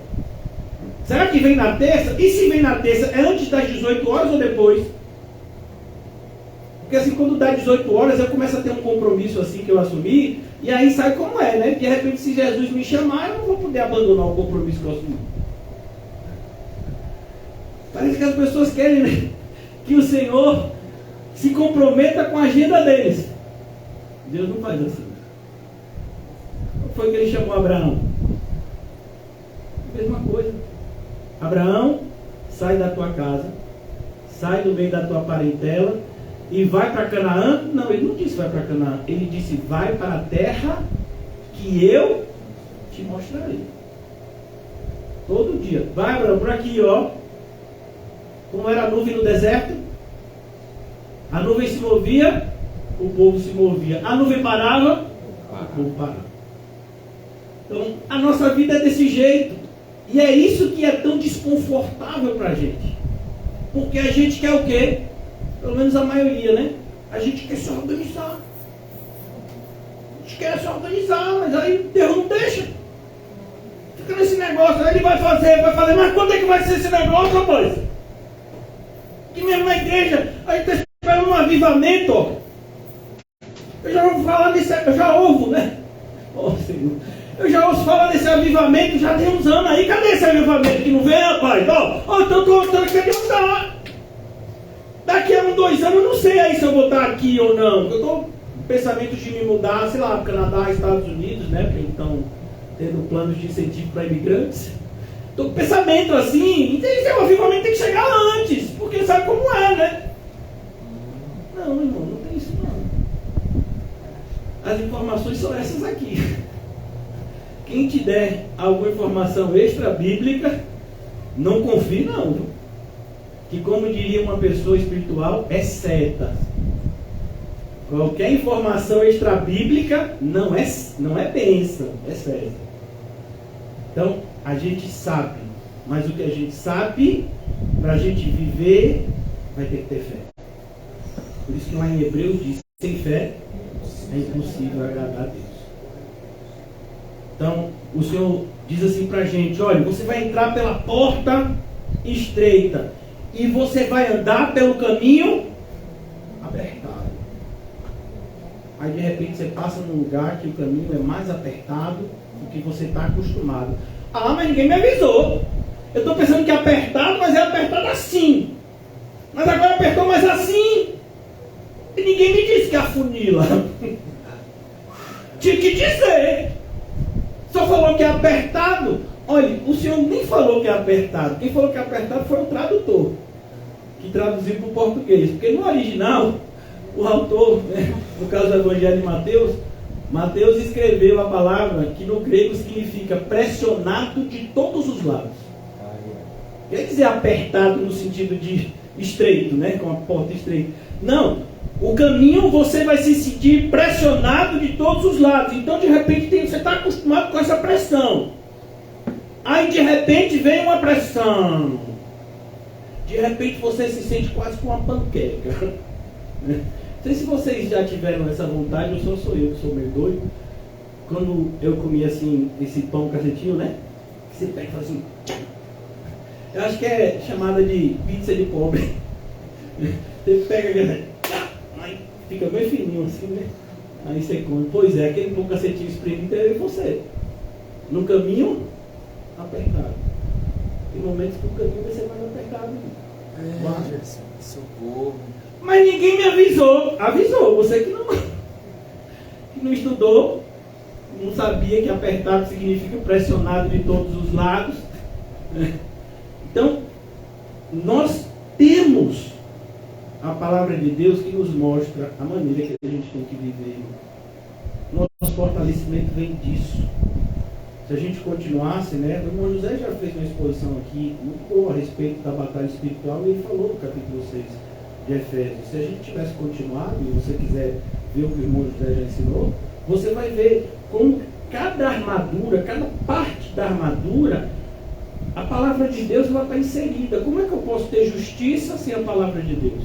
Será que vem na terça? E se vem na terça, é antes das 18 horas ou depois? Porque assim, quando dá 18 horas, eu começo a ter um compromisso assim que eu assumi. E aí sai como é, né? De repente, se Jesus me chamar, eu não vou poder abandonar o compromisso que eu assumi. Parece que as pessoas querem, né, que o Senhor se comprometa com a agenda deles. Deus não faz assim. Como foi que ele chamou Abraão? Mesma coisa. Abraão, sai da tua casa, sai do meio da tua parentela e vai para Canaã. Não, ele não disse vai para Canaã. Ele disse vai para a terra que eu te mostrarei. Todo dia. Vai, Abraão, por aqui, ó. Como era a nuvem no deserto? A nuvem se movia, o povo se movia. A nuvem parava, o povo parava. Então, a nossa vida é desse jeito. E é isso que é tão desconfortável para a gente. Porque a gente quer o quê? Pelo menos a maioria, né? A gente quer se organizar. A gente quer se organizar, mas aí Deus não deixa. Fica nesse negócio, aí ele vai fazer, mas quando é que vai ser esse negócio, rapaz? Que mesmo na igreja, a gente está esperando um avivamento, ó. Eu já ouvo falar desse, eu já ouvo, né? Ó, Senhor. Eu já ouço falar desse avivamento, já tem uns anos aí. Cadê esse avivamento que não vem, rapaz? Ó, então eu estou querendo mudar. Daqui a 2 anos, eu não sei aí se eu vou estar aqui ou não. Eu estou com pensamento de me mudar, sei lá, Canadá, Estados Unidos, né? Porque estão tendo planos de incentivo para imigrantes. Estou com pensamento assim, então esse avivamento tem que chegar antes, porque sabe como é, né? Não, irmão, não tem isso não. As informações são essas aqui. Quem te der alguma informação extra bíblica, não confie não. Que como diria uma pessoa espiritual, é seta. Qualquer informação extra bíblica não é bênção, é seta. Então, a gente sabe, mas o que a gente sabe, para a gente viver, vai ter que ter fé. Por isso que lá em Hebreus diz, sem fé é impossível agradar a Deus. Então, o Senhor diz assim para a gente, olha, você vai entrar pela porta estreita e você vai andar pelo caminho apertado. Aí de repente você passa num lugar que o caminho é mais apertado do que você está acostumado. Ah, mas ninguém me avisou. Eu estou pensando que é apertado, mas é apertado assim. Mas agora apertou mais assim. E ninguém me disse que afunila. Tinha que dizer. Só falou que é apertado. Olha, o Senhor nem falou que é apertado. Quem falou que é apertado foi o tradutor, que traduziu para o português. Porque no original, o autor, né, no caso do Evangelho de Mateus escreveu a palavra que no grego significa pressionado de todos os lados. Quer dizer apertado no sentido de estreito, né? Com a porta estreita. Não. O caminho você vai se sentir pressionado de todos os lados. Então de repente você está acostumado com essa pressão. Aí de repente vem uma pressão. De repente você se sente quase com uma panqueca. Não sei se vocês já tiveram essa vontade, ou só sou eu que sou meio doido. Quando eu comi assim, esse pão cacetinho, né? Você pega e faz assim. Eu acho que é chamada de pizza de pobre. Você pega e aí fica bem fininho assim, né? Aí você come. Pois é, aquele pão cacetinho espremido é você. No caminho, apertado. Tem momentos que o caminho vai ser mais apertado. Socorro. Mas ninguém me avisou. Avisou, você que não estudou, não sabia que apertado significa pressionado de todos os lados. Então, nós a palavra de Deus que nos mostra a maneira que a gente tem que viver. Nosso fortalecimento vem disso. Se a gente continuasse, né? O irmão José já fez uma exposição aqui muito boa a respeito da batalha espiritual e ele falou no capítulo 6 de Efésios. Se a gente tivesse continuado e você quiser ver o que o irmão José já ensinou, você vai ver como cada armadura, cada parte da armadura, a palavra de Deus ela está inserida. Como é que eu posso ter justiça sem a palavra de Deus?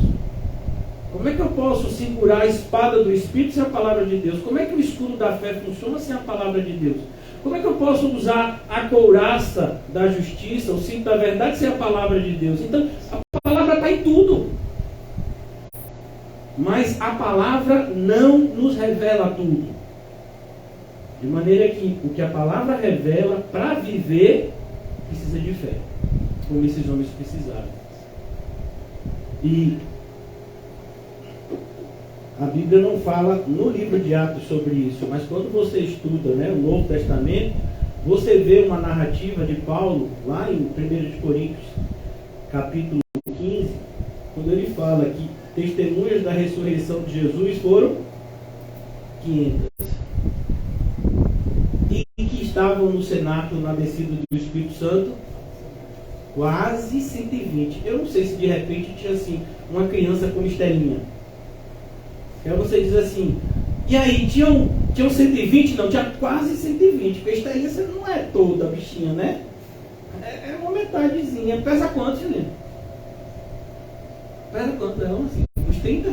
Como é que eu posso segurar a espada do Espírito sem a palavra de Deus? Como é que o escudo da fé funciona sem a palavra de Deus? Como é que eu posso usar a couraça da justiça, o cinto da verdade, sem a palavra de Deus? Então, a palavra está em tudo. Mas a palavra não nos revela tudo. De maneira que o que a palavra revela, para viver, precisa de fé. Como esses homens precisaram. E a Bíblia não fala no livro de Atos sobre isso, mas quando você estuda, né, o Novo Testamento, você vê uma narrativa de Paulo, lá em 1 Coríntios, capítulo 15, quando ele fala que testemunhas da ressurreição de Jesus foram 500. E que estavam no cenáculo na descida do Espírito Santo, quase 120. Eu não sei se de repente tinha assim, uma criança com estelinha. Aí você diz assim, e aí, tinham 120? Não, tinha quase 120, porque a estelinha não é toda a bichinha, né? É uma metadezinha. Pesa quanto, Juliano? Pesa quanto? Não, assim, uns 30?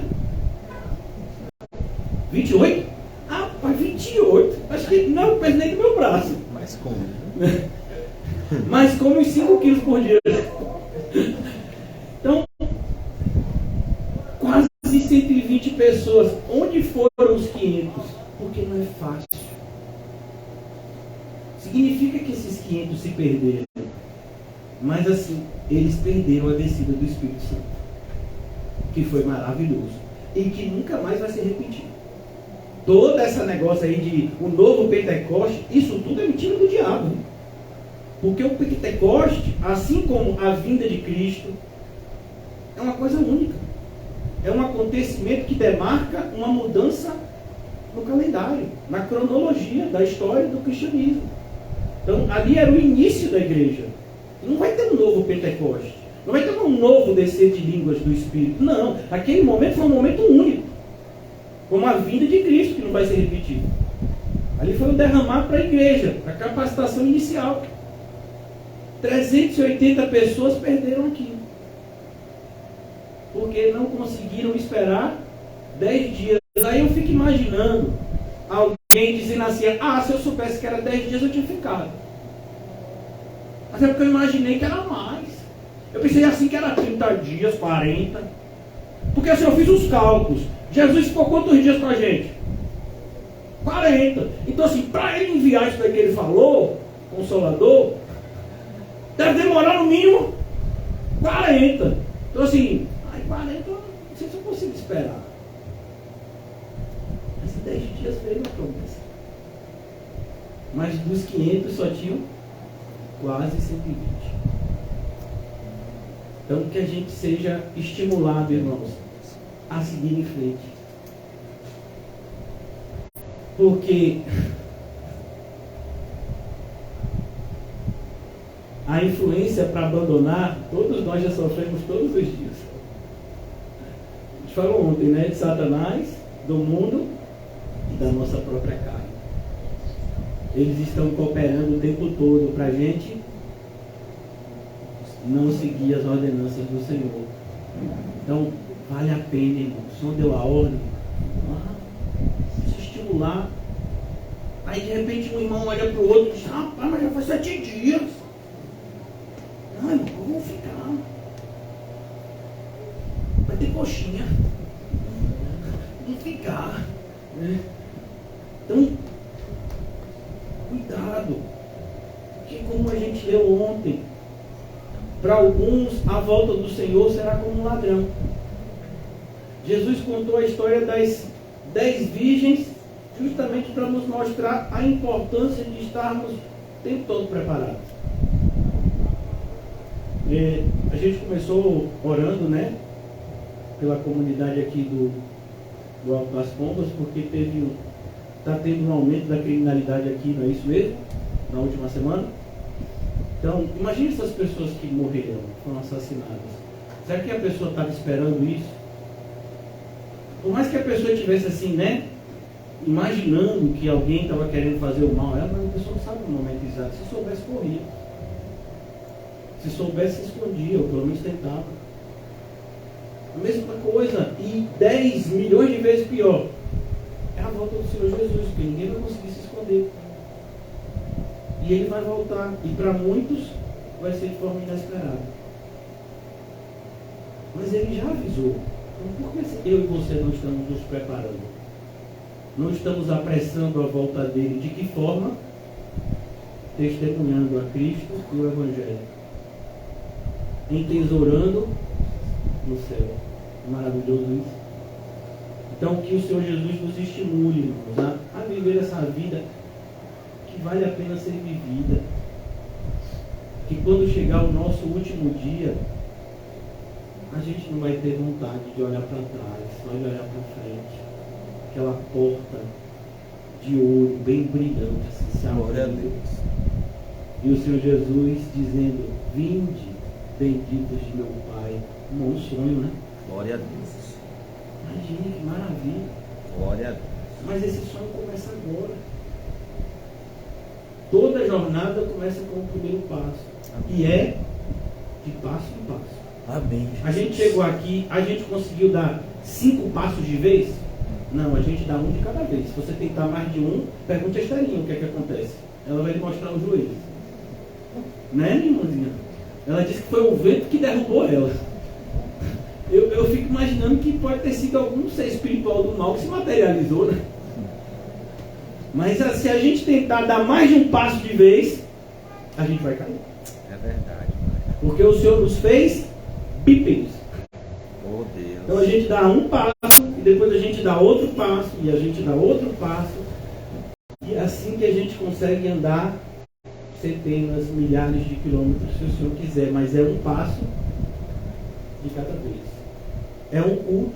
28? Ah, rapaz, 28. Acho que não pesa nem do meu braço. Mas como? Mas come uns 5 quilos por dia. Então, quase 120 pessoas. Onde foram os 500? Porque não é fácil. Significa que esses 500 se perderam. Mas assim, eles perderam a descida do Espírito Santo. Que foi maravilhoso. E que nunca mais vai se repetir. Todo esse negócio aí de o novo Pentecoste, isso tudo é mentira do diabo. Porque o Pentecoste, assim como a vinda de Cristo, é uma coisa única. É um acontecimento que demarca uma mudança no calendário, na cronologia da história do cristianismo. Então, ali era o início da igreja. Não vai ter um novo Pentecoste. Não vai ter um novo descer de línguas do Espírito. Não. Aquele momento foi um momento único. Como a vinda de Cristo, que não vai ser repetido. Ali foi o derramar para a igreja, a capacitação inicial. 380 pessoas perderam aquilo. Porque não conseguiram esperar 10 dias. Aí eu fico imaginando alguém dizendo assim, se eu soubesse que era 10 dias eu tinha ficado. Mas é porque eu imaginei que era mais. Eu pensei assim que era 30 dias, 40. Porque assim eu fiz os cálculos. Jesus ficou quantos dias com a gente? 40. Então assim, para ele enviar isso daí que ele falou, Consolador, deve demorar no mínimo 40. Então assim, 40, não sei se eu consigo esperar. Mas em 10 dias veio a promessa. Mas dos 500 só tinham quase 120. Então que a gente seja estimulado, irmãos, a seguir em frente. Porque a influência para abandonar, todos nós já sofremos todos os dias. A gente falou ontem, né? De Satanás, do mundo e da nossa própria carne. Eles estão cooperando o tempo todo para a gente não seguir as ordenanças do Senhor. Então, vale a pena, irmão. O Senhor deu a ordem. Se estimular. Aí, de repente, um irmão olha para o outro e diz, rapaz, mas já foi 7 dias. Não, irmão, eu vou ficar. Vai ter coxinha. Vou ficar. Né? Então, cuidado. Porque como a gente leu ontem, para alguns a volta do Senhor será como um ladrão. Jesus contou a história das 10 virgens justamente para nos mostrar a importância de estarmos o tempo todo preparados. A gente começou orando, né? pela comunidade aqui do Alto das Pombas, porque está tendo um aumento da criminalidade aqui, não é isso mesmo? Na última semana. Então, imagine essas pessoas que morreram, foram assassinadas. Será que a pessoa estava esperando isso? Por mais que a pessoa estivesse assim, né? Imaginando que alguém estava querendo fazer o mal a ela, mas a pessoa não sabe o momento exato. Se soubesse, corria. Se soubesse, se escondia, ou pelo menos tentava. A mesma coisa, e 10 milhões de vezes pior, é a volta do Senhor Jesus, porque ninguém vai conseguir se esconder. E Ele vai voltar, e para muitos vai ser de forma inesperada. Mas Ele já avisou. Então, por que eu e você não estamos nos preparando? Não estamos apressando a volta dele. De que forma? Testemunhando a Cristo e o Evangelho. Entesourando no céu. Maravilhoso isso. Então, que o Senhor Jesus nos estimule, irmãos, a viver essa vida que vale a pena ser vivida. Que quando chegar o nosso último dia, a gente não vai ter vontade de olhar para trás, só de olhar para frente. Aquela porta de ouro bem brilhante, assim, se abrindo. E o Senhor Jesus dizendo: vinde, benditos de meu Pai. Um bom sonho, né? Glória a Deus. Imagine que maravilha. Glória a Deus. Mas esse sonho começa agora. Toda jornada começa com o primeiro passo. E é de passo em passo. Amém. A gente chegou aqui, a gente conseguiu dar 5 passos de vez? Não, a gente dá um de cada vez. Se você tentar mais de um, pergunte a Estelinha o que é que acontece. Ela vai lhe mostrar os joelhos. Né, minha irmãzinha? Ela disse que foi o vento que derrubou ela. Eu fico imaginando que pode ter sido algum ser espiritual do mal que se materializou, né? Mas se a gente tentar dar mais de um passo de vez, a gente vai cair. É verdade. Porque o Senhor nos fez bípedes. Oh Deus. Então a gente dá um passo, e depois a gente dá outro passo, e a gente dá outro passo. E é assim que a gente consegue andar centenas, milhares de quilômetros, se o Senhor quiser. Mas é um passo de cada vez. É um culto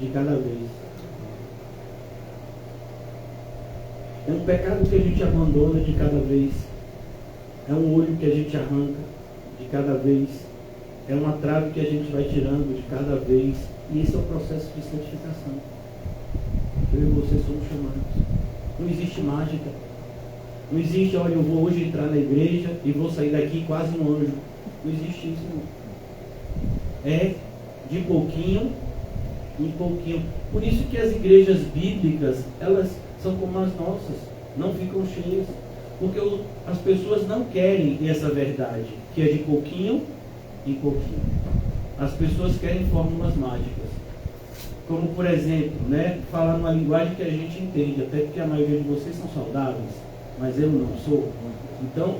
de cada vez. É um pecado que a gente abandona de cada vez. É um olho que a gente arranca de cada vez. É uma trave que a gente vai tirando de cada vez. E esse é o processo de santificação. Eu e você somos chamados. Não existe mágica. Não existe, olha, eu vou hoje entrar na igreja e vou sair daqui quase um anjo. Não existe isso, não. É de pouquinho em pouquinho. Por isso que as igrejas bíblicas, elas são como as nossas, não ficam cheias. Porque as pessoas não querem essa verdade, que é de pouquinho em pouquinho. As pessoas querem fórmulas mágicas. Como, por exemplo, né, falar numa linguagem que a gente entende, até porque a maioria de vocês são saudáveis, mas eu não sou. Então,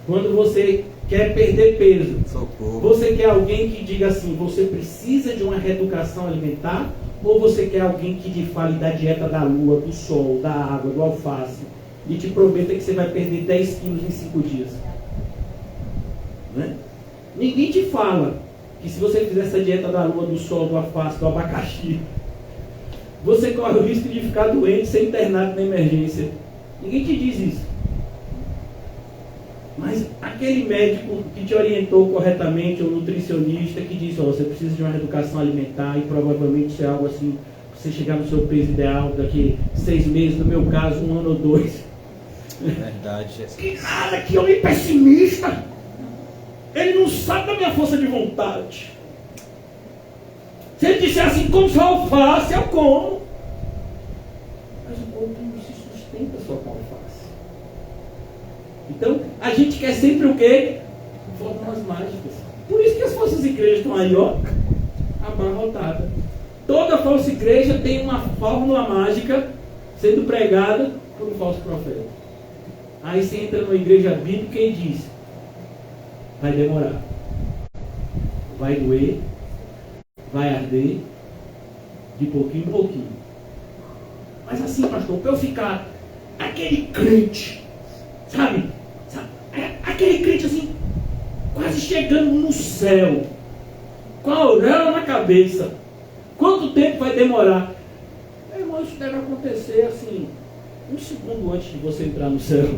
quando você quer perder peso, Socorro. você quer alguém que diga assim, você precisa de uma reeducação alimentar, ou você quer alguém que te fale da dieta da lua, do sol, da água, do alface, e te prometa que você vai perder 10 quilos em 5 dias? Né? Ninguém te fala que se você fizer essa dieta da lua, do sol, do alface, do abacaxi, você corre o risco de ficar doente, ser internado na emergência. Ninguém te diz isso. Mas aquele médico que te orientou corretamente, ou nutricionista, que disse, você precisa de uma reeducação alimentar e provavelmente isso é algo assim, você chegar no seu peso ideal daqui 6 meses, no meu caso, 1 ano ou 2. Verdade, Jesus. Que nada, que homem pessimista! Ele não sabe da minha força de vontade. Se ele disser assim, como só alface, eu como. Mas o corpo não se sustenta só com alface. Então, a gente quer sempre o quê? Fórmulas mágicas. Por isso que as falsas igrejas estão aí, ó, abarrotadas. Toda falsa igreja tem uma fórmula mágica sendo pregada por um falso profeta. Aí você entra numa igreja bíblica e diz, vai demorar, vai doer, vai arder, de pouquinho em pouquinho. Mas assim, pastor, para eu ficar aquele crente, sabe, aquele crente assim, quase chegando no céu, com a auréola na cabeça. Quanto tempo vai demorar? Meu irmão, isso deve acontecer assim, um segundo antes de você entrar no céu.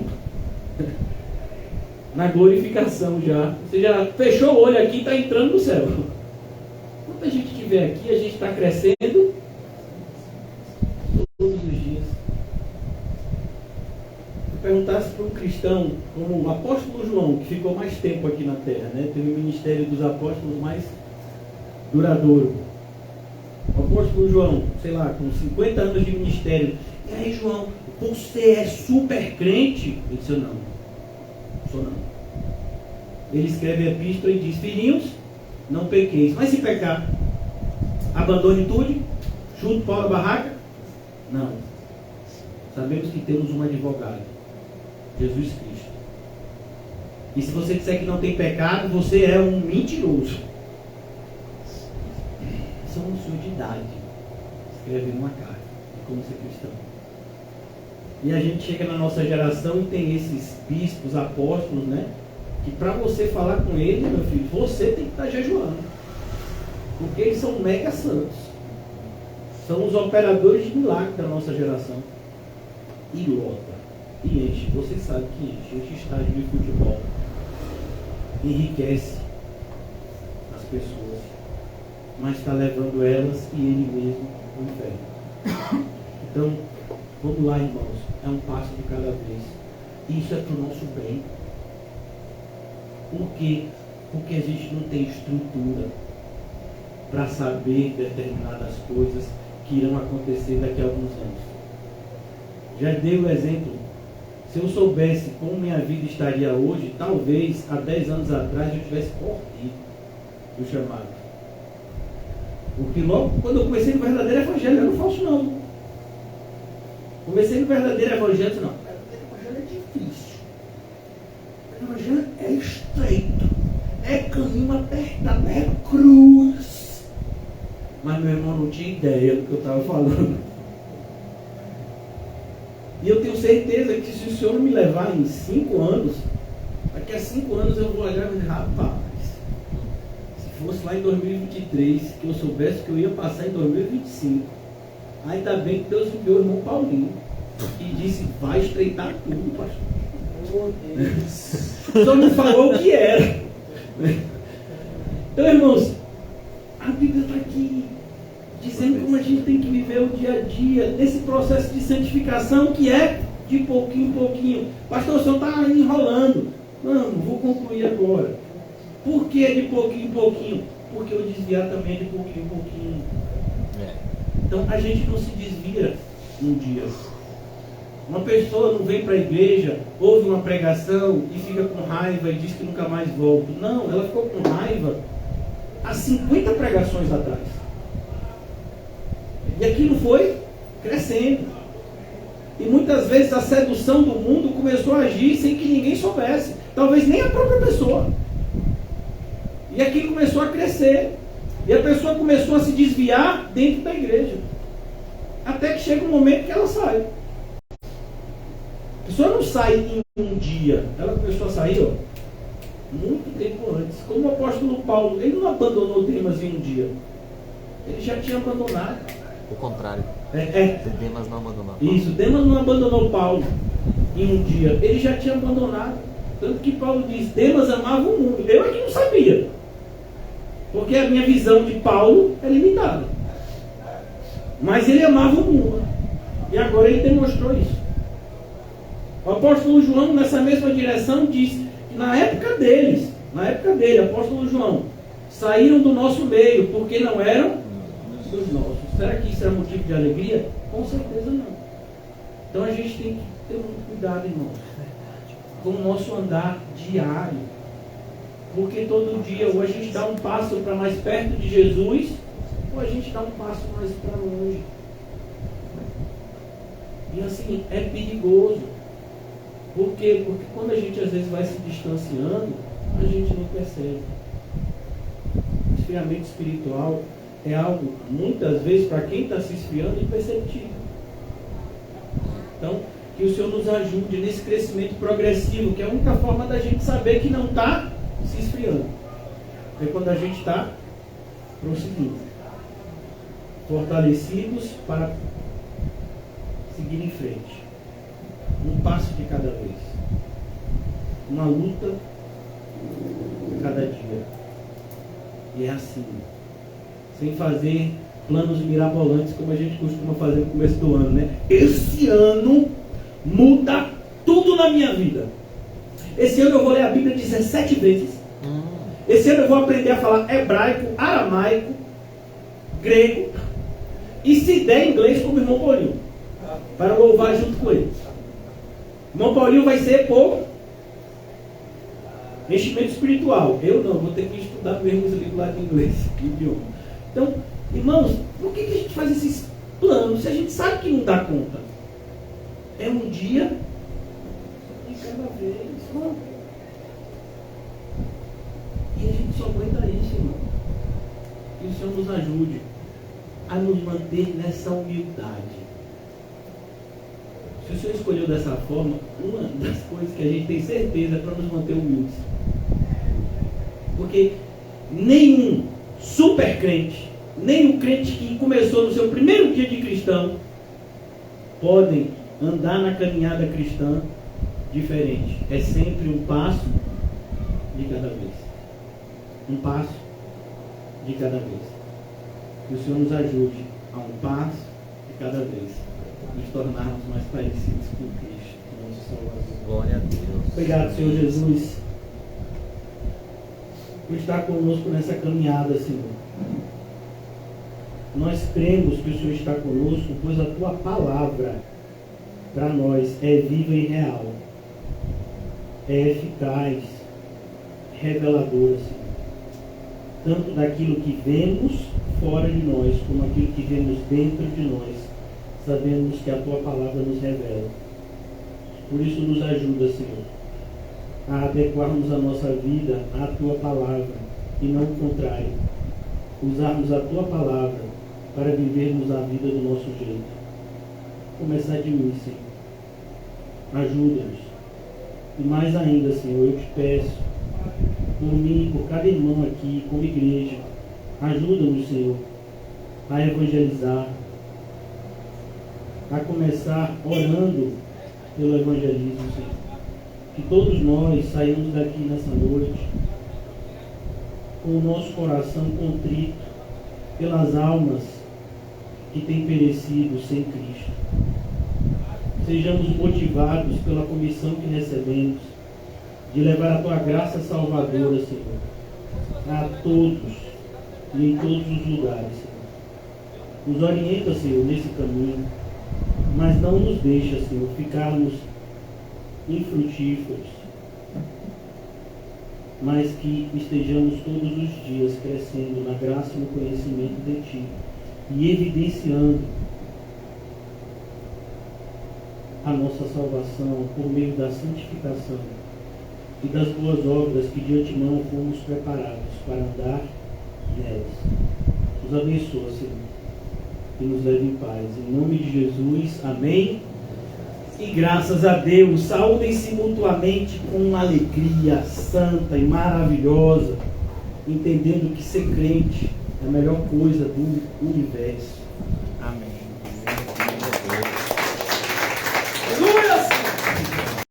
Na glorificação já. Você já fechou o olho aqui e está entrando no céu. Quando a gente estiver aqui, a gente está crescendo todos os dias. Se perguntasse para um cristão, como o apóstolo João, que ficou mais tempo aqui na terra, né? Teve o ministério dos apóstolos mais duradouro. O apóstolo João, sei lá, com 50 anos de ministério. E aí, João, você é super crente? Ele disse, não sou não. Ele escreve a epístola e diz, filhinhos, não pequeis. Mas se pecar, abandone tudo, chute o pau na barraca? Não. Sabemos que temos um advogado, Jesus Cristo. E se você disser que não tem pecado, você é um mentiroso. Isso é um senhor de idade. Escreve numa carta de como ser cristão. E a gente chega na nossa geração e tem esses bispos, apóstolos, né? Que para você falar com ele, meu filho, você tem que estar jejuando. Porque eles são mega santos. São os operadores de milagre da nossa geração. E lota. E enche. Você sabe que enche. Enche estádio de futebol. Enriquece as pessoas. Mas está levando elas e ele mesmo ao inferno. Então, vamos lá, irmãos. É um passo de cada vez. Isso é para o nosso bem. Por quê? Porque a gente não tem estrutura para saber determinadas coisas que irão acontecer daqui a alguns anos. Já dei o exemplo. Se eu soubesse como minha vida estaria hoje, talvez há 10 anos atrás eu tivesse corrido do chamado. Porque logo quando eu comecei no verdadeiro evangelho, eu não faço não. Comecei no verdadeiro evangelho, não. O verdadeiro evangelho é difícil. O evangelho é estreito. É caminho apertado, é cruz. Mas meu irmão não tinha ideia do que eu estava falando. E eu tenho certeza que se o Senhor me levar em 5 anos, daqui a 5 anos eu vou olhar e dizer, rapaz, se fosse lá em 2023, que eu soubesse que eu ia passar em 2025, ainda bem que Deus enviou o irmão Paulinho e disse, vai estreitar tudo, pastor. Só me falou o que era. Então, irmãos, a Bíblia está aqui dizendo como a gente tem que viver o dia a dia, nesse processo de santificação que é de pouquinho em pouquinho. Pastor, o senhor está enrolando. Não, vou concluir agora. Por que de pouquinho em pouquinho? Porque eu desviar também de pouquinho em pouquinho. Então a gente não se desvia num dia. Uma pessoa não vem para a igreja, ouve uma pregação e fica com raiva e diz que nunca mais volta. Não, ela ficou com raiva há 50 pregações atrás. E aquilo foi crescendo. E muitas vezes a sedução do mundo começou a agir sem que ninguém soubesse. Talvez nem a própria pessoa. E aquilo começou a crescer. E a pessoa começou a se desviar dentro da igreja. Até que chega um momento que ela sai. A pessoa não sai em um dia. Ela começou a sair, muito tempo antes. Como o apóstolo Paulo, ele não abandonou Demas em um dia. Ele já tinha abandonado. O contrário. Demas não abandonou. Isso, Demas não abandonou Paulo em um dia. Ele já tinha abandonado. Tanto que Paulo diz, Demas amava o mundo. Eu é que não sabia. Porque a minha visão de Paulo é limitada. Mas ele amava o mundo. E agora ele demonstrou isso. O apóstolo João, nessa mesma direção, diz que na época dele, apóstolo João, saíram do nosso meio, porque não eram dos nossos. Será que isso é motivo de alegria? Com certeza não. Então a gente tem que ter muito cuidado, irmãos, com o nosso andar diário. Porque todo dia ou a gente dá um passo para mais perto de Jesus, ou a gente dá um passo mais para longe. E assim, é perigoso. Por quê? Porque quando a gente às vezes vai se distanciando, a gente não percebe. O esfriamento espiritual é algo, muitas vezes, para quem está se esfriando, imperceptível. Então, que o Senhor nos ajude nesse crescimento progressivo, que é a única forma da gente saber que não está se esfriando. É quando a gente está para o seguinte: fortalecidos para seguir em frente, um passo de cada vez, uma luta de cada dia. E é assim, sem fazer planos mirabolantes como a gente costuma fazer no começo do ano, né? Esse ano muda tudo na minha vida. Esse ano eu vou ler a Bíblia 17 vezes. Esse ano eu vou aprender a falar hebraico, aramaico, grego e, se der, inglês, como o irmão Paulinho, para louvar junto com ele. O irmão Paulinho vai ser por enchimento espiritual. Eu não, vou ter que estudar mesmo os livros lá de inglês, de idioma. Então, irmãos, por que a gente faz esses planos se a gente sabe que não dá conta? É um dia de cada vez, irmão. E a gente só aguenta isso, irmão. Que o Senhor nos ajude a nos manter nessa humildade. Se o Senhor escolheu dessa forma, uma das coisas que a gente tem certeza é para nos manter humildes. Porque nenhum super crente, nem o crente que começou no seu primeiro dia de cristão, podem andar na caminhada cristã diferente. É sempre um passo de cada vez. Um passo de cada vez. Que o Senhor nos ajude a um passo de cada vez nos tornarmos mais parecidos com Cristo, nosso Salvador. Glória a Deus. Obrigado, Senhor Jesus, por estar conosco nessa caminhada, Senhor. Nós cremos que o Senhor está conosco, pois a Tua palavra para nós é viva e real, é eficaz, reveladora, Senhor. Tanto daquilo que vemos fora de nós, como aquilo que vemos dentro de nós, sabemos que a Tua palavra nos revela. Por isso nos ajuda, Senhor, a adequarmos a nossa vida à Tua palavra e não o contrário. Usarmos a Tua palavra para vivermos a vida do nosso jeito. Começar de mim, Senhor. Ajuda-nos. E mais ainda, Senhor, eu te peço, por mim, por cada irmão aqui, como igreja, ajuda-nos, Senhor, a evangelizar, a começar orando pelo evangelismo, Senhor. Que todos nós saímos daqui nessa noite com o nosso coração contrito pelas almas que têm perecido sem Cristo. Sejamos motivados pela comissão que recebemos de levar a Tua graça salvadora, Senhor, a todos e em todos os lugares, Senhor. Nos orienta, Senhor, nesse caminho, mas não nos deixa, Senhor, ficarmos infrutíferos, mas que estejamos todos os dias crescendo na graça e no conhecimento de Ti e evidenciando a nossa salvação por meio da santificação e das boas obras que de antemão fomos preparados para andar nelas. Nos abençoa, Senhor, e nos leve em paz. Em nome de Jesus, amém. E graças a Deus, saúdem-se mutuamente com uma alegria santa e maravilhosa, entendendo que ser crente é a melhor coisa do universo. Amém.